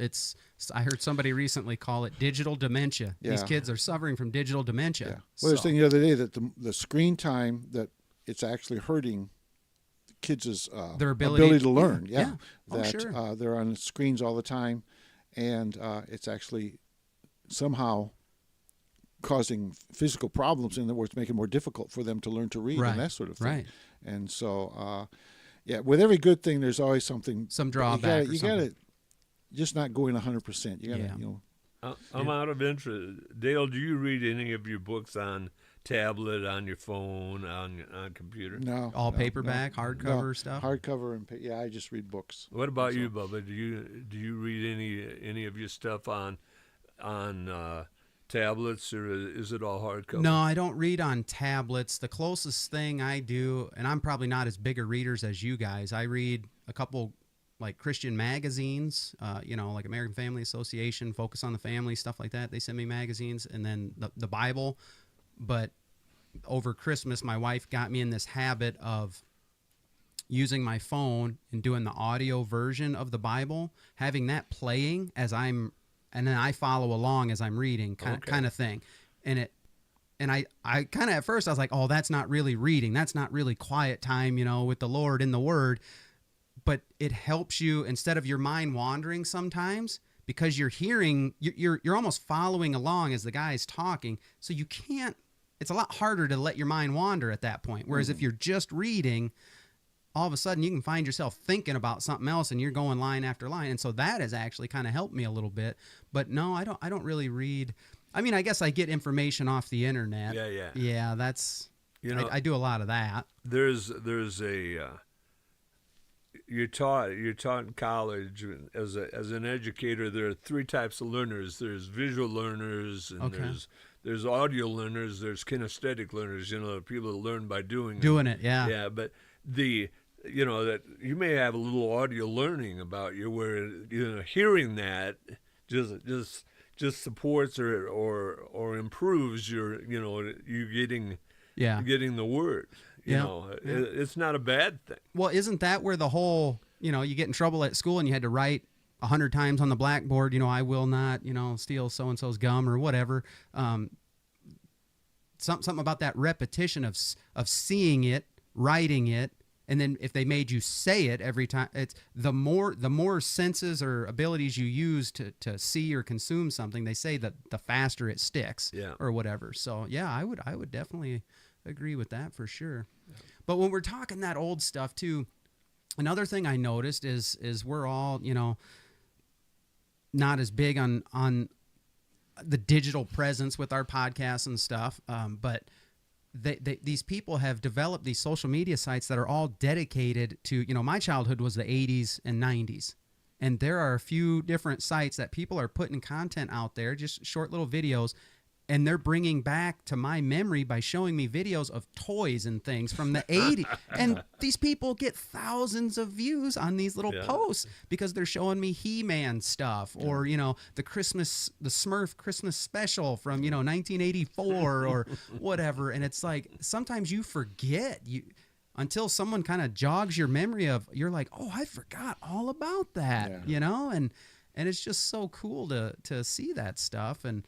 I heard somebody recently call it digital dementia. Yeah. These kids are suffering from digital dementia. Yeah. Well, I was thinking the other day that the screen time, that it's actually hurting kids' their ability to learn. Yeah. That sure. They're on screens all the time, and it's actually somehow causing physical problems, in other words, making it more difficult for them to learn to read and that sort of thing. Right. And so, with every good thing, there's always some drawback. You got to just not go in 100%. You got to, I'm out of interest. Dale, do you read any of your books on tablet, on your phone, on computer? No. All paperback, hardcover stuff? Hardcover and I just read books. What about you, Bubba? Do you read any of your stuff on tablets, or is it all hardcover? No, I don't read on tablets. The closest thing I do, and I'm probably not as big a readers as you guys, I read a couple like Christian magazines, like American Family Association, Focus on the Family, stuff like that. They send me magazines, and then the Bible. But over Christmas, my wife got me in this habit of using my phone and doing the audio version of the Bible, having that playing and then I follow along as I'm reading, kind of thing. And I kind of, at first I was like, oh, that's not really reading. That's not really quiet time, with the Lord in the Word. But it helps you, instead of your mind wandering sometimes, because you're hearing, you're almost following along as the guy's talking. So you can't, it's a lot harder to let your mind wander at that point. Whereas if you're just reading, all of a sudden you can find yourself thinking about something else and you're going line after line. And so that has actually kind of helped me a little bit. But no, I don't really read. I mean, I guess I get information off the internet. Yeah. Yeah, that's, I do a lot of that. There's a you're taught in college as an educator. There are three types of learners. There's visual learners, and there's audio learners. There's kinesthetic learners. People that learn by doing it. Yeah. Yeah, but that you may have a little audio learning about you, where hearing that just supports or improves your you getting the word. It's not a bad thing. Well, isn't that where the whole, you get in trouble at school and you had to write 100 times on the blackboard, I will not, steal so-and-so's gum or whatever. Something about that repetition of seeing it, writing it, and then if they made you say it every time, it's the more senses or abilities you use to see or consume something, they say that the faster it sticks or whatever. So yeah, I would definitely agree with that for sure. But when we're talking that old stuff too, another thing I noticed is we're all, not as big on the digital presence with our podcasts and stuff. But these people have developed these social media sites that are all dedicated to, my childhood was the 80s and 90s. And there are a few different sites that people are putting content out there, just short little videos. And they're bringing back to my memory by showing me videos of toys and things from the 80s. And these people get thousands of views on these little posts because they're showing me He-Man stuff or, the Smurf Christmas special from, 1984 or whatever. And it's like, sometimes you forget. until someone kind of jogs your memory of, you're like, oh, I forgot all about that, you know? And it's just so cool to see that stuff. And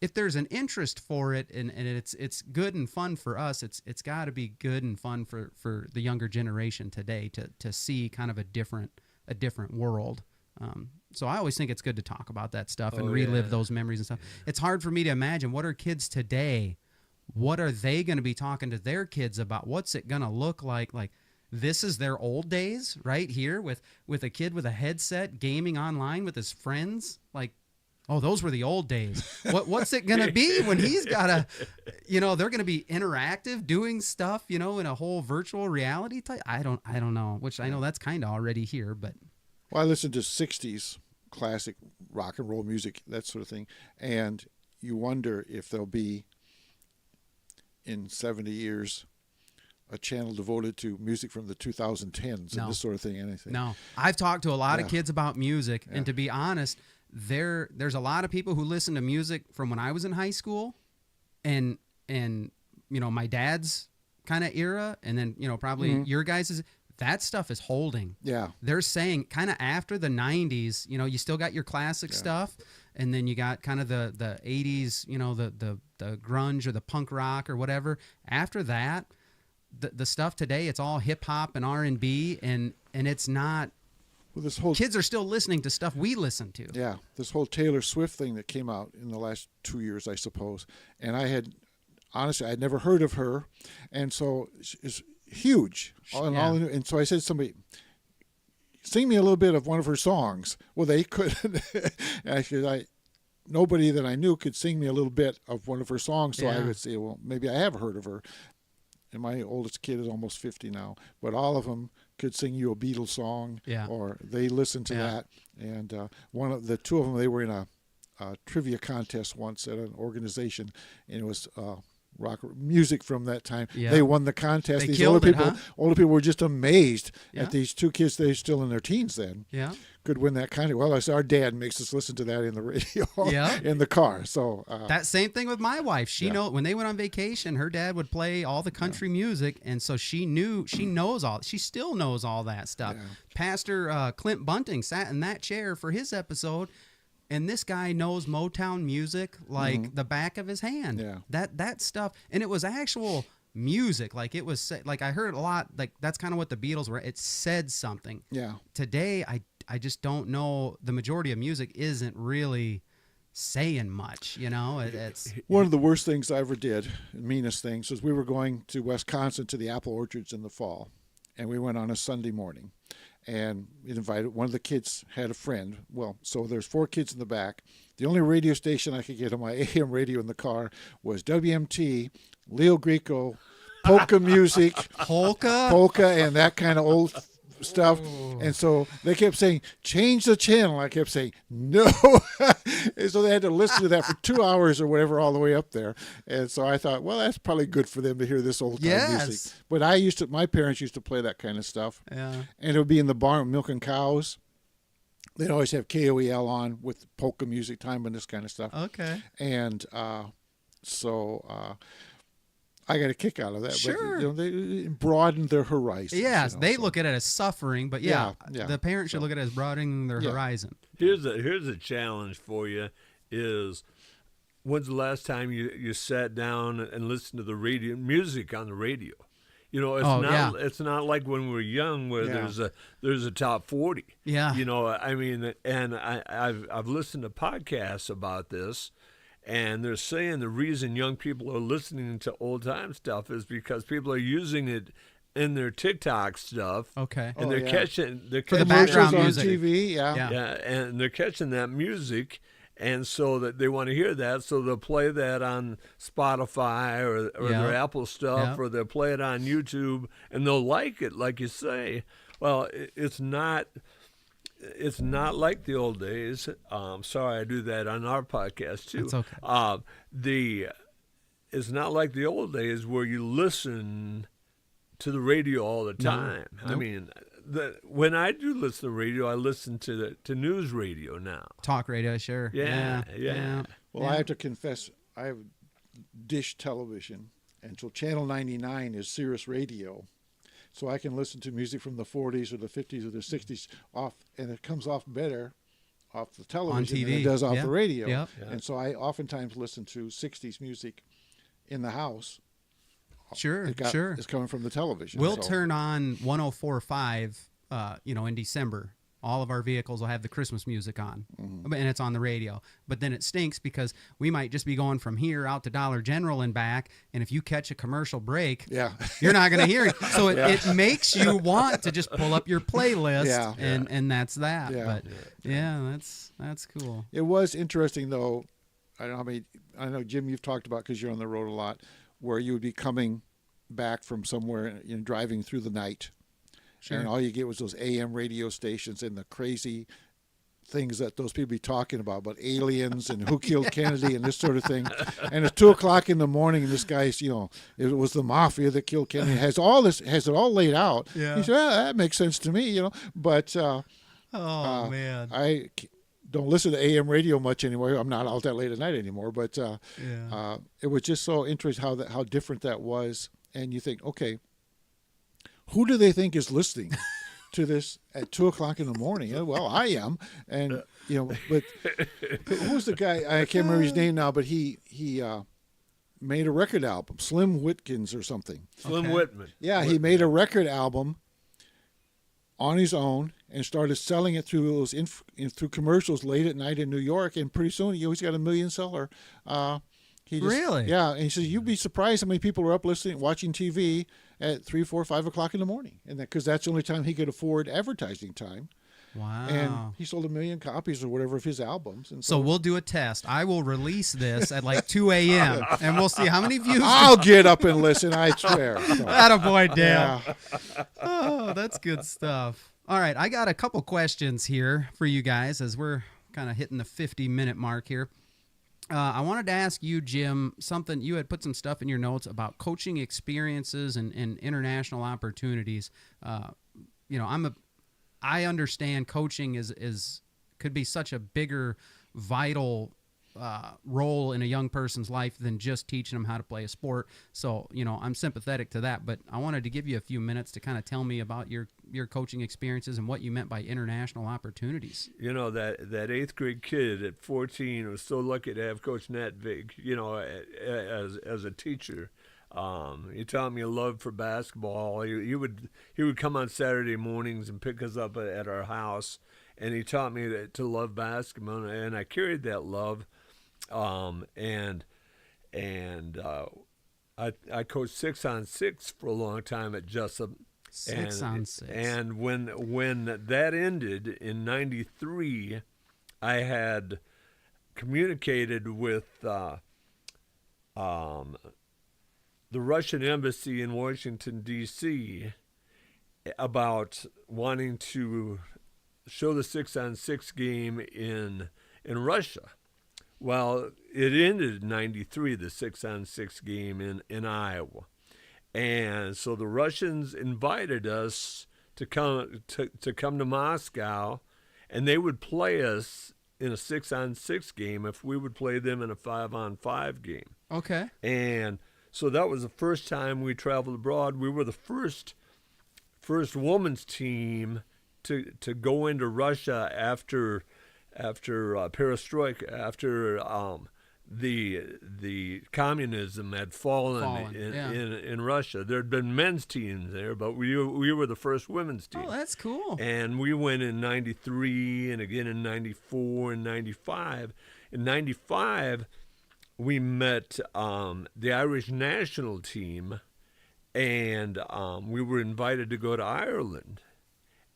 if there's an interest for it and it's good and fun for us, it's got to be good and fun for the younger generation today to see kind of a different world. So I always think it's good to talk about that stuff and relive those memories and stuff. It's hard for me to imagine, what are kids today? What are they going to be talking to their kids about? What's it going to look like? Like, this is their old days right here with a kid with a headset gaming online with his friends. Like, oh, those were the old days. What's it going to be when he's got to, you know, they're going to be interactive, doing stuff, you know, in a whole virtual reality type. I don't know, which I know that's kind of already here, but. Well, I listen to 60s classic rock and roll music, that sort of thing. And you wonder if there'll be, in 70 years, a channel devoted to music from the 2010s and this sort of thing, anything. No. Know. I've talked to a lot of kids about music, and to be honest, there's a lot of people who listen to music from when I was in high school and you know, my dad's kind of era, and then, you know, probably your guys' that stuff is holding. Yeah. They're saying kind of after the 90s, you know, you still got your classic stuff, and then you got kind of the 80s, you know, the grunge or the punk rock or whatever. After that, the stuff today, it's all hip hop and R&B, and it's not. Well, this whole kids are still listening to stuff we listen to. Yeah, this whole Taylor Swift thing that came out in the last 2 years, I suppose, and honestly, I'd never heard of her, and so it's huge. And so I said to somebody, sing me a little bit of one of her songs. Well, they couldn't. Actually, nobody that I knew could sing me a little bit of one of her songs, so I would say, well, maybe I have heard of her. And my oldest kid is almost 50 now, but all of them could sing you a Beatles song, or they listened to that. And the two of them, they were in a trivia contest once at an organization, and it was rock music from that time. Yeah. They won the contest. These older people were just amazed at these two kids. They're still in their teens then. Yeah, could win that kind of. Well, I said our dad makes us listen to that in the radio, in the car. So that same thing with my wife. She know when they went on vacation, her dad would play all the country music, and so she still knows all that stuff. Yeah. Pastor Clint Bunting sat in that chair for his episode. And this guy knows Motown music like the back of his hand. Yeah. That stuff. And it was actual music. Like, it was, like, I heard a lot, like, that's kind of what the Beatles were. It said something. Yeah. Today, I just don't know. The majority of music isn't really saying much, you know? It's one of the worst things I ever did, meanest things, was we were going to Wisconsin to the apple orchards in the fall. And we went on a Sunday morning. And we invited, one of the kids had a friend. Well, so there's 4 kids in the back. The only radio station I could get on my AM radio in the car was WMT, Leo Greco, polka music. Polka and that kind of old stuff. Ooh. And so they kept saying, change the channel. I kept saying, no. And so they had to listen to that for 2 hours or whatever all the way up there. And so I thought, well, that's probably good for them to hear this old time music. But my parents used to play that kind of stuff. Yeah. And it would be in the barn milking cows. They'd always have KOEL on with polka music time and this kind of stuff. Okay. And so I got a kick out of that. Sure. But, you know, they broadened their horizon. Yes, they look at it as suffering, but the parents should look at it as broadening their horizon. Here's a challenge for you: is when's the last time you sat down and listened to the radio music on the radio? You know, it's not like when we were young where there's a top 40. Yeah. You know, I mean, and I've listened to podcasts about this. And they're saying the reason young people are listening to old time stuff is because people are using it in their TikTok stuff. Okay. And they're catching the background music on TV. Yeah, and they're catching that music, and so that they want to hear that, so they'll play that on Spotify or their Apple stuff, or they'll play it on YouTube, and they'll like it, like you say. Well, it's not like the old days. Sorry, I do that on our podcast too. It's okay. It's not like the old days where you listen to the radio all the time. No. I mean, when I do listen to the radio, I listen to news radio now. Talk radio, sure. Yeah. Well, I have to confess, I have dish television, and so Channel 99 is Sirius Radio. so I can listen to music from the 40s or the 50s or the 60s off, and it comes off better off the television than it does off the radio. Yep. And so I oftentimes listen to 60s music in the house. Sure. It's coming from the television. We'll turn on 104.5, in December. All of our vehicles will have the Christmas music on, and it's on the radio. But then it stinks because we might just be going from here out to Dollar General and back, and if you catch a commercial break, you're not going to hear it. So it makes you want to just pull up your playlist, and that's that. Yeah. But that's cool. It was interesting, though. I know, Jim, you've talked about, because you're on the road a lot, where you would be coming back from somewhere, driving through the night. Sure. And all you get was those AM radio stations and the crazy things that those people be talking about aliens and who killed Kennedy and this sort of thing. And it's 2:00 in the morning, and this guy's, it was the mafia that killed Kennedy. It has it all laid out. Yeah. He said, that makes sense to me, But man, I don't listen to AM radio much anymore. I'm not out that late at night anymore. But it was just so interesting how different that was. And you think, okay, who do they think is listening to this at 2:00 in the morning? Well, I am, and but who's the guy? I can't remember his name now, but he made a record album, Slim Whitkins or something. Slim Whitman. Yeah, he made a record album on his own and started selling it through through commercials late at night in New York, and pretty soon he's got a million seller. Really? Yeah, and he says you'd be surprised how many people are up listening, watching TV at 3, 4, 5 o'clock in the morning, and because that's the only time he could afford advertising time. Wow! And he sold 1 million copies or whatever of his albums. And so we'll do a test. I will release this at like 2 a.m. and we'll see how many views. I'll get up and listen. I swear. So. Attaboy, Dan. Yeah. Oh, that's good stuff. All right, I got a couple questions here for you guys as we're kind of hitting the 50-minute mark here. I wanted to ask you, Jim, something. You had put some stuff in your notes about coaching experiences and international opportunities. I understand coaching could be such a bigger, vital role in a young person's life than just teaching them how to play a sport. So, I'm sympathetic to that, but I wanted to give you a few minutes to kind of tell me about your coaching experiences and what you meant by international opportunities. That 8th grade kid at 14 was so lucky to have Coach Nat Vig, as a teacher. He taught me a love for basketball. He would come on Saturday mornings and pick us up at our house, and he taught me to love basketball, and I carried that love. I coached 6-on-6 for a long time at Jesup. 6-on-6. And when that ended in '93, I had communicated with the Russian embassy in Washington, D.C. about wanting to show the 6-on-6 game in Russia. Well, it ended in '93, the 6-on-6 game in Iowa. And so the Russians invited us to come to Moscow, and they would play us in a 6-on-6 game if we would play them in a 5-on-5 game. Okay. And so that was the first time we traveled abroad. We were the first women's team to go into Russia after perestroika, after the communism had fallen. In Russia. There had been men's teams there, but we were the first women's team. Oh, that's cool. And we went in '93 and again in '94 and '95. In '95, we met the Irish national team, and we were invited to go to Ireland.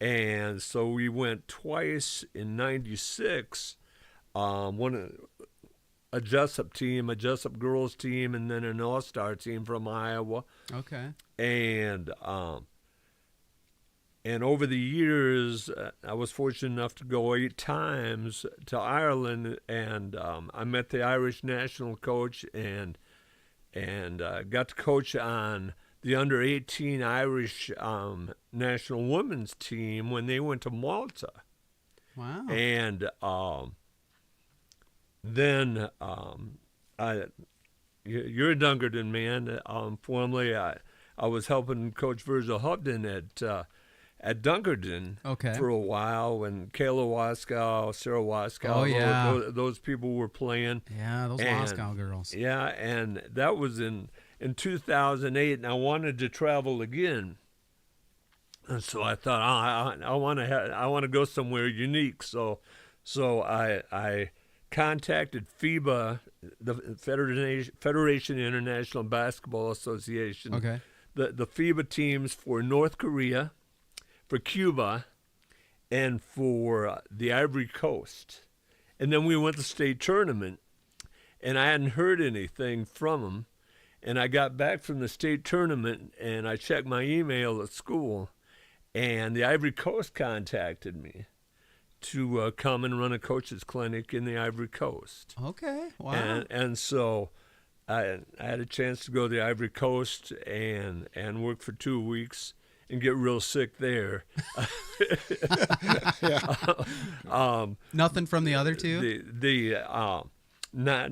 And so we went twice in '96, a Jesup team, a Jesup girls team, and then an all-star team from Iowa. Okay. And over the years, I was fortunate enough to go 8 times to Ireland, and I met the Irish national coach and got to coach on the under-18 Irish national women's team when they went to Malta. Wow. And then you're a Dunkerton man. Formerly, I I was helping Coach Virgil Hubden at Dunkerton for a while when Kayla Waskow, Sarah Waskow, those people were playing. Yeah, those Waskow girls. Yeah, and that was in 2008, and I wanted to travel again. And so I thought, I want to go somewhere unique. So I contacted FIBA, the Federation International Basketball Association. Okay. The FIBA teams for North Korea, for Cuba, and for the Ivory Coast. And then we went to state tournament, and I hadn't heard anything from them. And I got back from the state tournament, and I checked my email at school, and the Ivory Coast contacted me to come and run a coach's clinic in the Ivory Coast. Okay, wow. And so I had a chance to go to the Ivory Coast and work for 2 weeks and get real sick there. Nothing from the other two? Not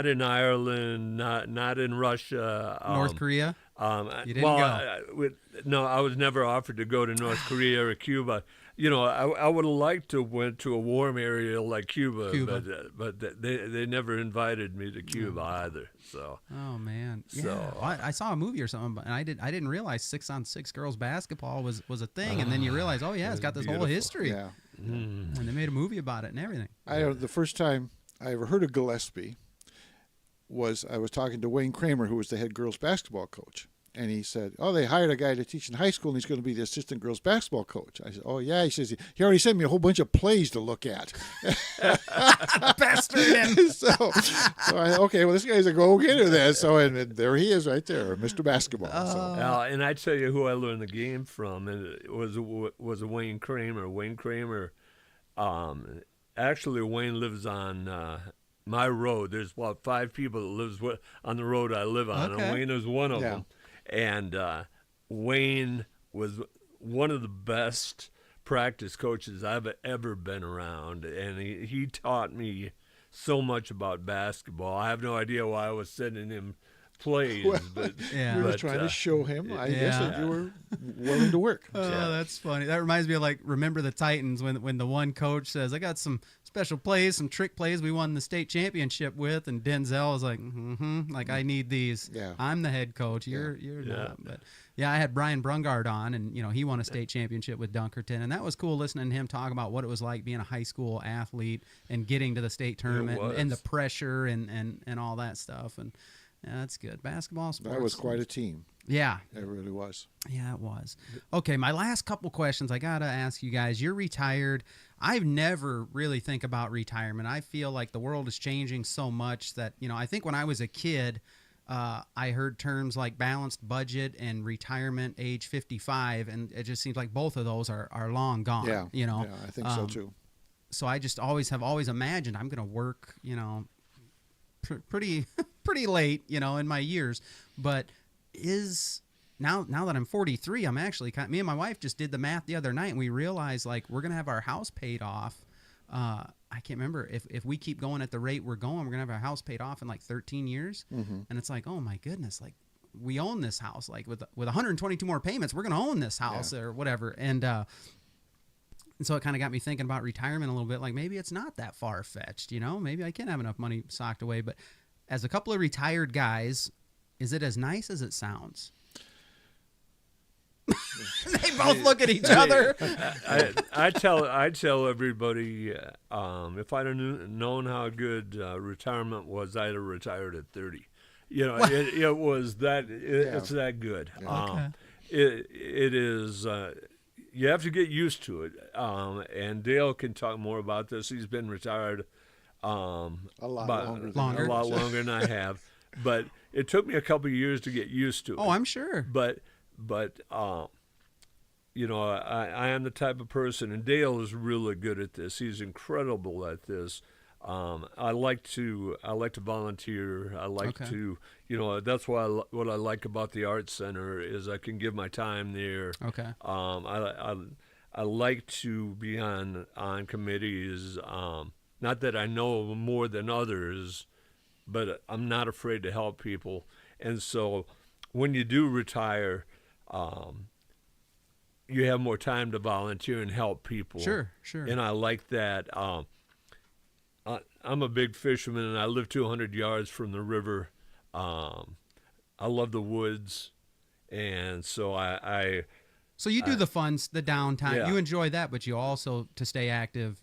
in Ireland, not in Russia. North Korea? You didn't go? No, I was never offered to go to North Korea or Cuba. You know, I would have liked to went to a warm area like Cuba. But they never invited me to Cuba either. So. Oh man. Yeah. So I saw a movie or something, and I didn't realize 6-on-6 girls basketball was a thing, and then you realize, oh yeah, it's got this whole history. Yeah. And they made a movie about it and everything. The first time I ever heard of Gillespie was I was talking to Wayne Kramer, who was the head girls basketball coach. And he said, oh, they hired a guy to teach in high school, and he's going to be the assistant girls basketball coach. I said, oh, yeah. He says, he already sent me a whole bunch of plays to look at. Pestered him. So I thought, okay, well, this guy's a go-getter then. So and there he is right there, Mr. Basketball. And I tell you who I learned the game from, and it was Wayne Kramer. Wayne Kramer, actually, Wayne lives on my road. There's about 5 people that lives on the road I live on, and Wayne is one of them. And Wayne was one of the best practice coaches I've ever been around, and he taught me so much about basketball. I have no idea why I was sending him plays, but you were trying to show him, I guess, that you were willing to work. Oh, that's funny. That reminds me of Remember the Titans when the one coach says, I got some special plays, some trick plays we won the state championship with, and Denzel is like, I need these. Yeah. I'm the head coach. You're not. But yeah, I had Brian Brungard on, and he won a state championship with Dunkerton, and that was cool listening to him talk about what it was like being a high school athlete and getting to the state tournament and the pressure and all that stuff. And yeah, that's good. Basketball, sports. That was quite a team. Yeah. It really was. Yeah, it was. Okay, my last couple questions I got to ask you guys. You're retired. I've never really think about retirement. I feel like the world is changing so much that, I think when I was a kid, I heard terms like balanced budget and retirement age 55, and it just seems like both of those are long gone. Yeah, yeah, I think so too. So I just always imagined I'm going to work, pretty late, in my years. But now that I'm 43, I'm actually me and my wife just did the math the other night, and we realized we're gonna have our house paid off. I can't remember if we keep going at the rate we're going, we're gonna have our house paid off in 13 years. Mm-hmm. And it's oh my goodness, we own this house, with 122 more payments, we're gonna own this house or whatever. And so it kind of got me thinking about retirement a little bit. Maybe it's not that far fetched, maybe I can have enough money socked away. But as a couple of retired guys, is it as nice as it sounds? They both look at each other. I tell everybody, if I'd have known how good retirement was, I'd have retired at 30. It was that. It's that good. Yeah. It is. You have to get used to it. And Dale can talk more about this. He's been retired a lot longer than I have. But it took me a couple of years to get used to it. Oh, I'm sure. But I am the type of person, and Dale is really good at this. He's incredible at this. I like to volunteer. I like to, that's what I like about the Art Center is I can give my time there. Okay. I like to be on committees. Not that I know more than others, but I'm not afraid to help people. And so when you do retire, you have more time to volunteer and help people. Sure. And I like that. I'm a big fisherman, and I live 200 yards from the river. I love the woods, and so I So you do the fun, the downtime. Yeah. You enjoy that, but you also, to stay active,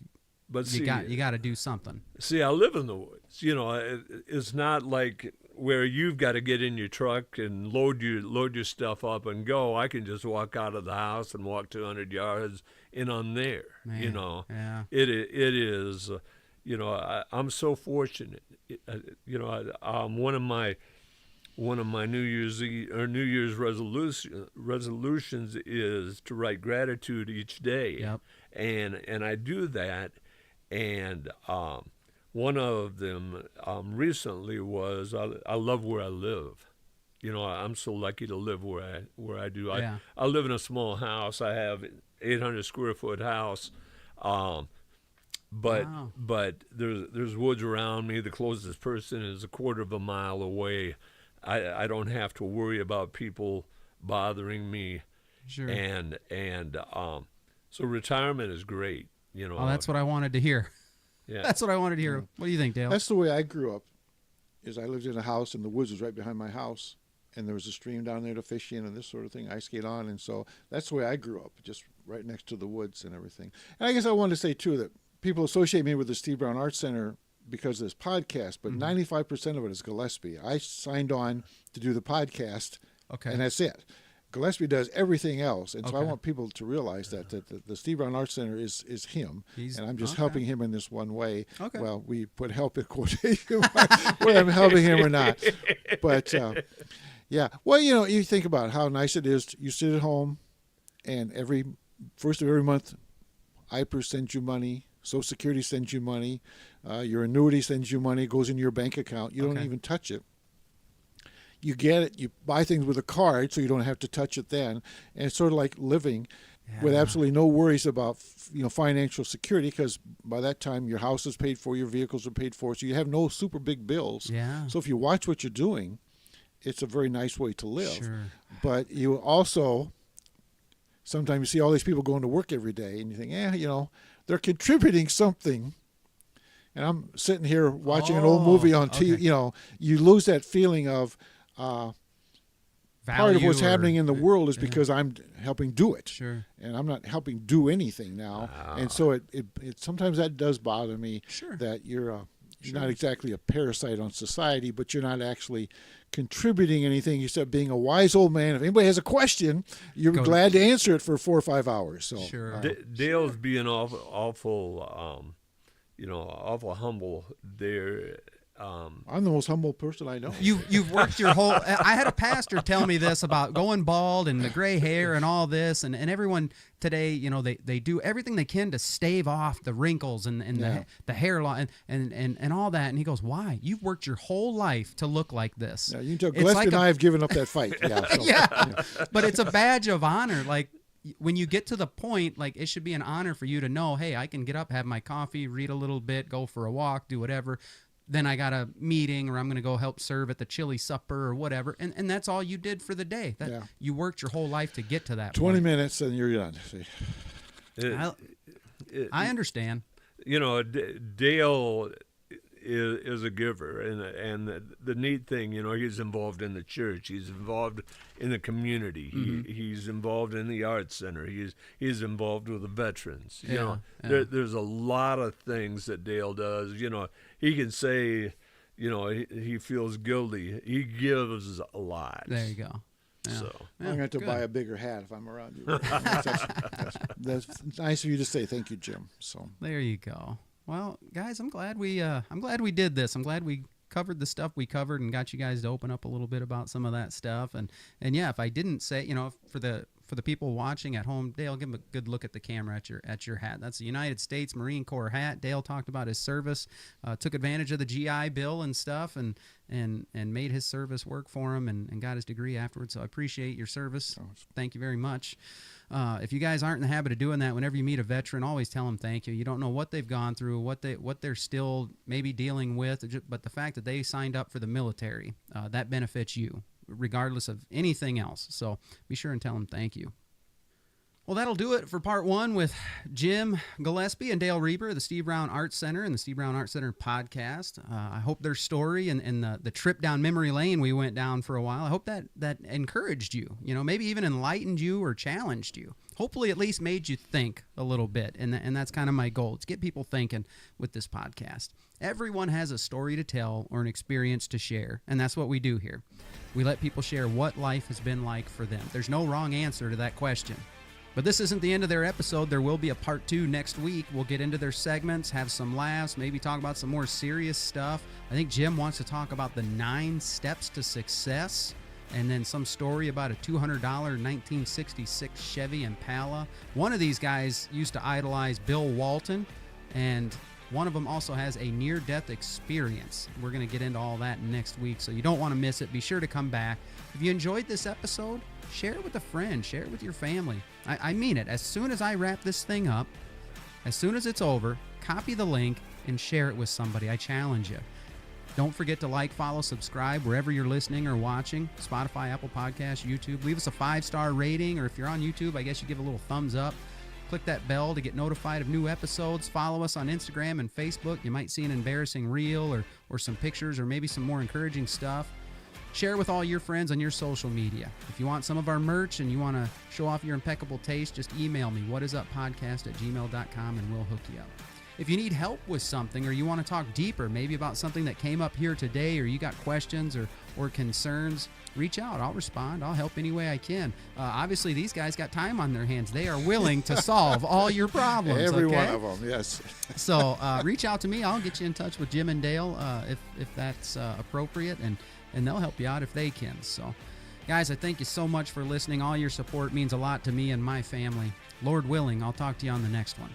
but you got to do something. See, I live in the woods. You know, it's not like where you've got to get in your truck and load your stuff up and go. I can just walk out of the house and walk 200 yards, and I'm there. Man, you know, yeah. It is. You know, I'm so fortunate. You know, one of my New Year's resolutions is to write gratitude each day. Yep. And I do that, and one of them recently was I love where I live. You know, I'm so lucky to live where I do. Yeah. I live in a small house. I have 800 square foot house. But Wow. there's woods around me. The closest person is a quarter of a mile away. I don't have to worry about people bothering me. Sure. And so retirement is great. You know. Oh, that's what I wanted to hear. Yeah. That's what I wanted to hear. What do you think, Dale? That's the way I grew up. Is I lived in a house, and the woods was right behind my house, and there was a stream down there to fish in and this sort of thing. I skate on, and so that's the way I grew up, just right next to the woods and everything. And I guess I wanted to say too that people associate me with the Steve Brown Arts Center because of this podcast, but 95% of it is Gillespie. I signed on to do the podcast, and that's it. Gillespie does everything else, and so I want people to realize that the Steve Brown Arts Center is him, and I'm just helping him in this one way. Okay. Well, we put help in quotation whether I'm helping him or not. But, yeah. Well, you know, you think about how nice it is. You sit at home, and first of every month, IPER sends you money. Social Security sends you money. Your annuity sends you money. It goes in your bank account. You don't even touch it. You get it. You buy things with a card, so you don't have to touch it then. And it's sort of like living with absolutely no worries about financial security, because by that time your house is paid for, your vehicles are paid for, so you have no super big bills. Yeah. So if you watch what you're doing, it's a very nice way to live. Sure. But you also sometimes you see all these people going to work every day, and you think, they're contributing something. And I'm sitting here watching an old movie on TV. You know, you lose that feeling of part of what's happening in the world is because I'm helping do it. Sure. And I'm not helping do anything now. And so it sometimes that does bother me. Sure. That you're not exactly a parasite on society, but you're not actually contributing anything except being a wise old man. If anybody has a question, you're glad to answer it for 4 or 5 hours. So sure. Dale's being awful humble there. I'm the most humble person I know. You've worked your whole. I had a pastor tell me this about going bald and the gray hair and all this, and everyone today, they do everything they can to stave off the wrinkles and the hairline and all that. And he goes, "Why? You've worked your whole life to look like this." Yeah, you can tell Gillespie and I have given up that fight. Yeah, so, yeah. But it's a badge of honor. Like, when you get to the point, like, it should be an honor for you to know, hey, I can get up, have my coffee, read a little bit, go for a walk, do whatever. Then I got a meeting, or I'm going to go help serve at the chili supper or whatever. And that's all you did for the day. You worked your whole life to get to that 20 point. minute and you're done. See. I understand. Dale is a giver, and the neat thing, he's involved in the church, he's involved in the community, he's involved in the arts center, he's involved with the veterans. There's a lot of things that Dale does. He can say, he feels guilty. He gives a lot. There you go. Yeah. So I'm going to have to buy a bigger hat if I'm around you. That's nice of you to say. Thank you, Jim. So there you go. Well, guys, I'm glad we did this. I'm glad we covered the stuff we covered and got you guys to open up a little bit about some of that stuff. And yeah, if I didn't say, for the people watching at home, Dale, give them a good look at the camera at your hat. That's the United States Marine Corps hat. Dale talked about his service, took advantage of the GI Bill and stuff, and made his service work for him, and got his degree afterwards. So I appreciate your service. Thank you very much. If you guys aren't in the habit of doing that, whenever you meet a veteran, always tell them thank you. You don't know what they've gone through, what they're still maybe dealing with, but the fact that they signed up for the military, that benefits you. regardless of anything else. So be sure and tell them thank you. Well, that'll do it for part one with Jim Gillespie and Dale Rueber of the Steve Brown Art Center and the Steve Brown Art Center podcast. I hope their story and the trip down memory lane we went down for a while, I hope that encouraged you, maybe even enlightened you or challenged you. Hopefully at least made you think a little bit, and that's kind of my goal. It's get people thinking with this podcast. Everyone has a story to tell or an experience to share, and that's what we do here. We let people share what life has been like for them. There's no wrong answer to that question. But this isn't the end of their episode. There will be a part 2 next week. We'll get into their segments, have some laughs, maybe talk about some more serious stuff. I think Jim wants to talk about the 9 steps to success, and then some story about a $200 1966 Chevy Impala. One of these guys used to idolize Bill Walton, and one of them also has a near-death experience. We're going to get into all that next week, so you don't want to miss it. Be sure to come back. If you enjoyed this episode, share it with a friend. Share it with your family. I mean it. As soon as I wrap this thing up, as soon as it's over, copy the link and share it with somebody. I challenge you. Don't forget to like, follow, subscribe wherever you're listening or watching. Spotify, Apple Podcasts, YouTube. Leave us a 5-star rating, or if you're on YouTube, I guess you give a little thumbs up. Click that bell to get notified of new episodes. Follow us on Instagram and Facebook. You might see an embarrassing reel or some pictures or maybe some more encouraging stuff. Share with all your friends on your social media. If you want some of our merch and you want to show off your impeccable taste, just email me, whatisuppodcast@gmail.com, and we'll hook you up. If you need help with something or you want to talk deeper, maybe about something that came up here today, or you got questions or concerns, reach out. I'll respond. I'll help any way I can. Obviously, these guys got time on their hands. They are willing to solve all your problems. Every okay? one of them, yes. So reach out to me. I'll get you in touch with Jim and Dale if that's appropriate, and they'll help you out if they can. So, guys, I thank you so much for listening. All your support means a lot to me and my family. Lord willing, I'll talk to you on the next one.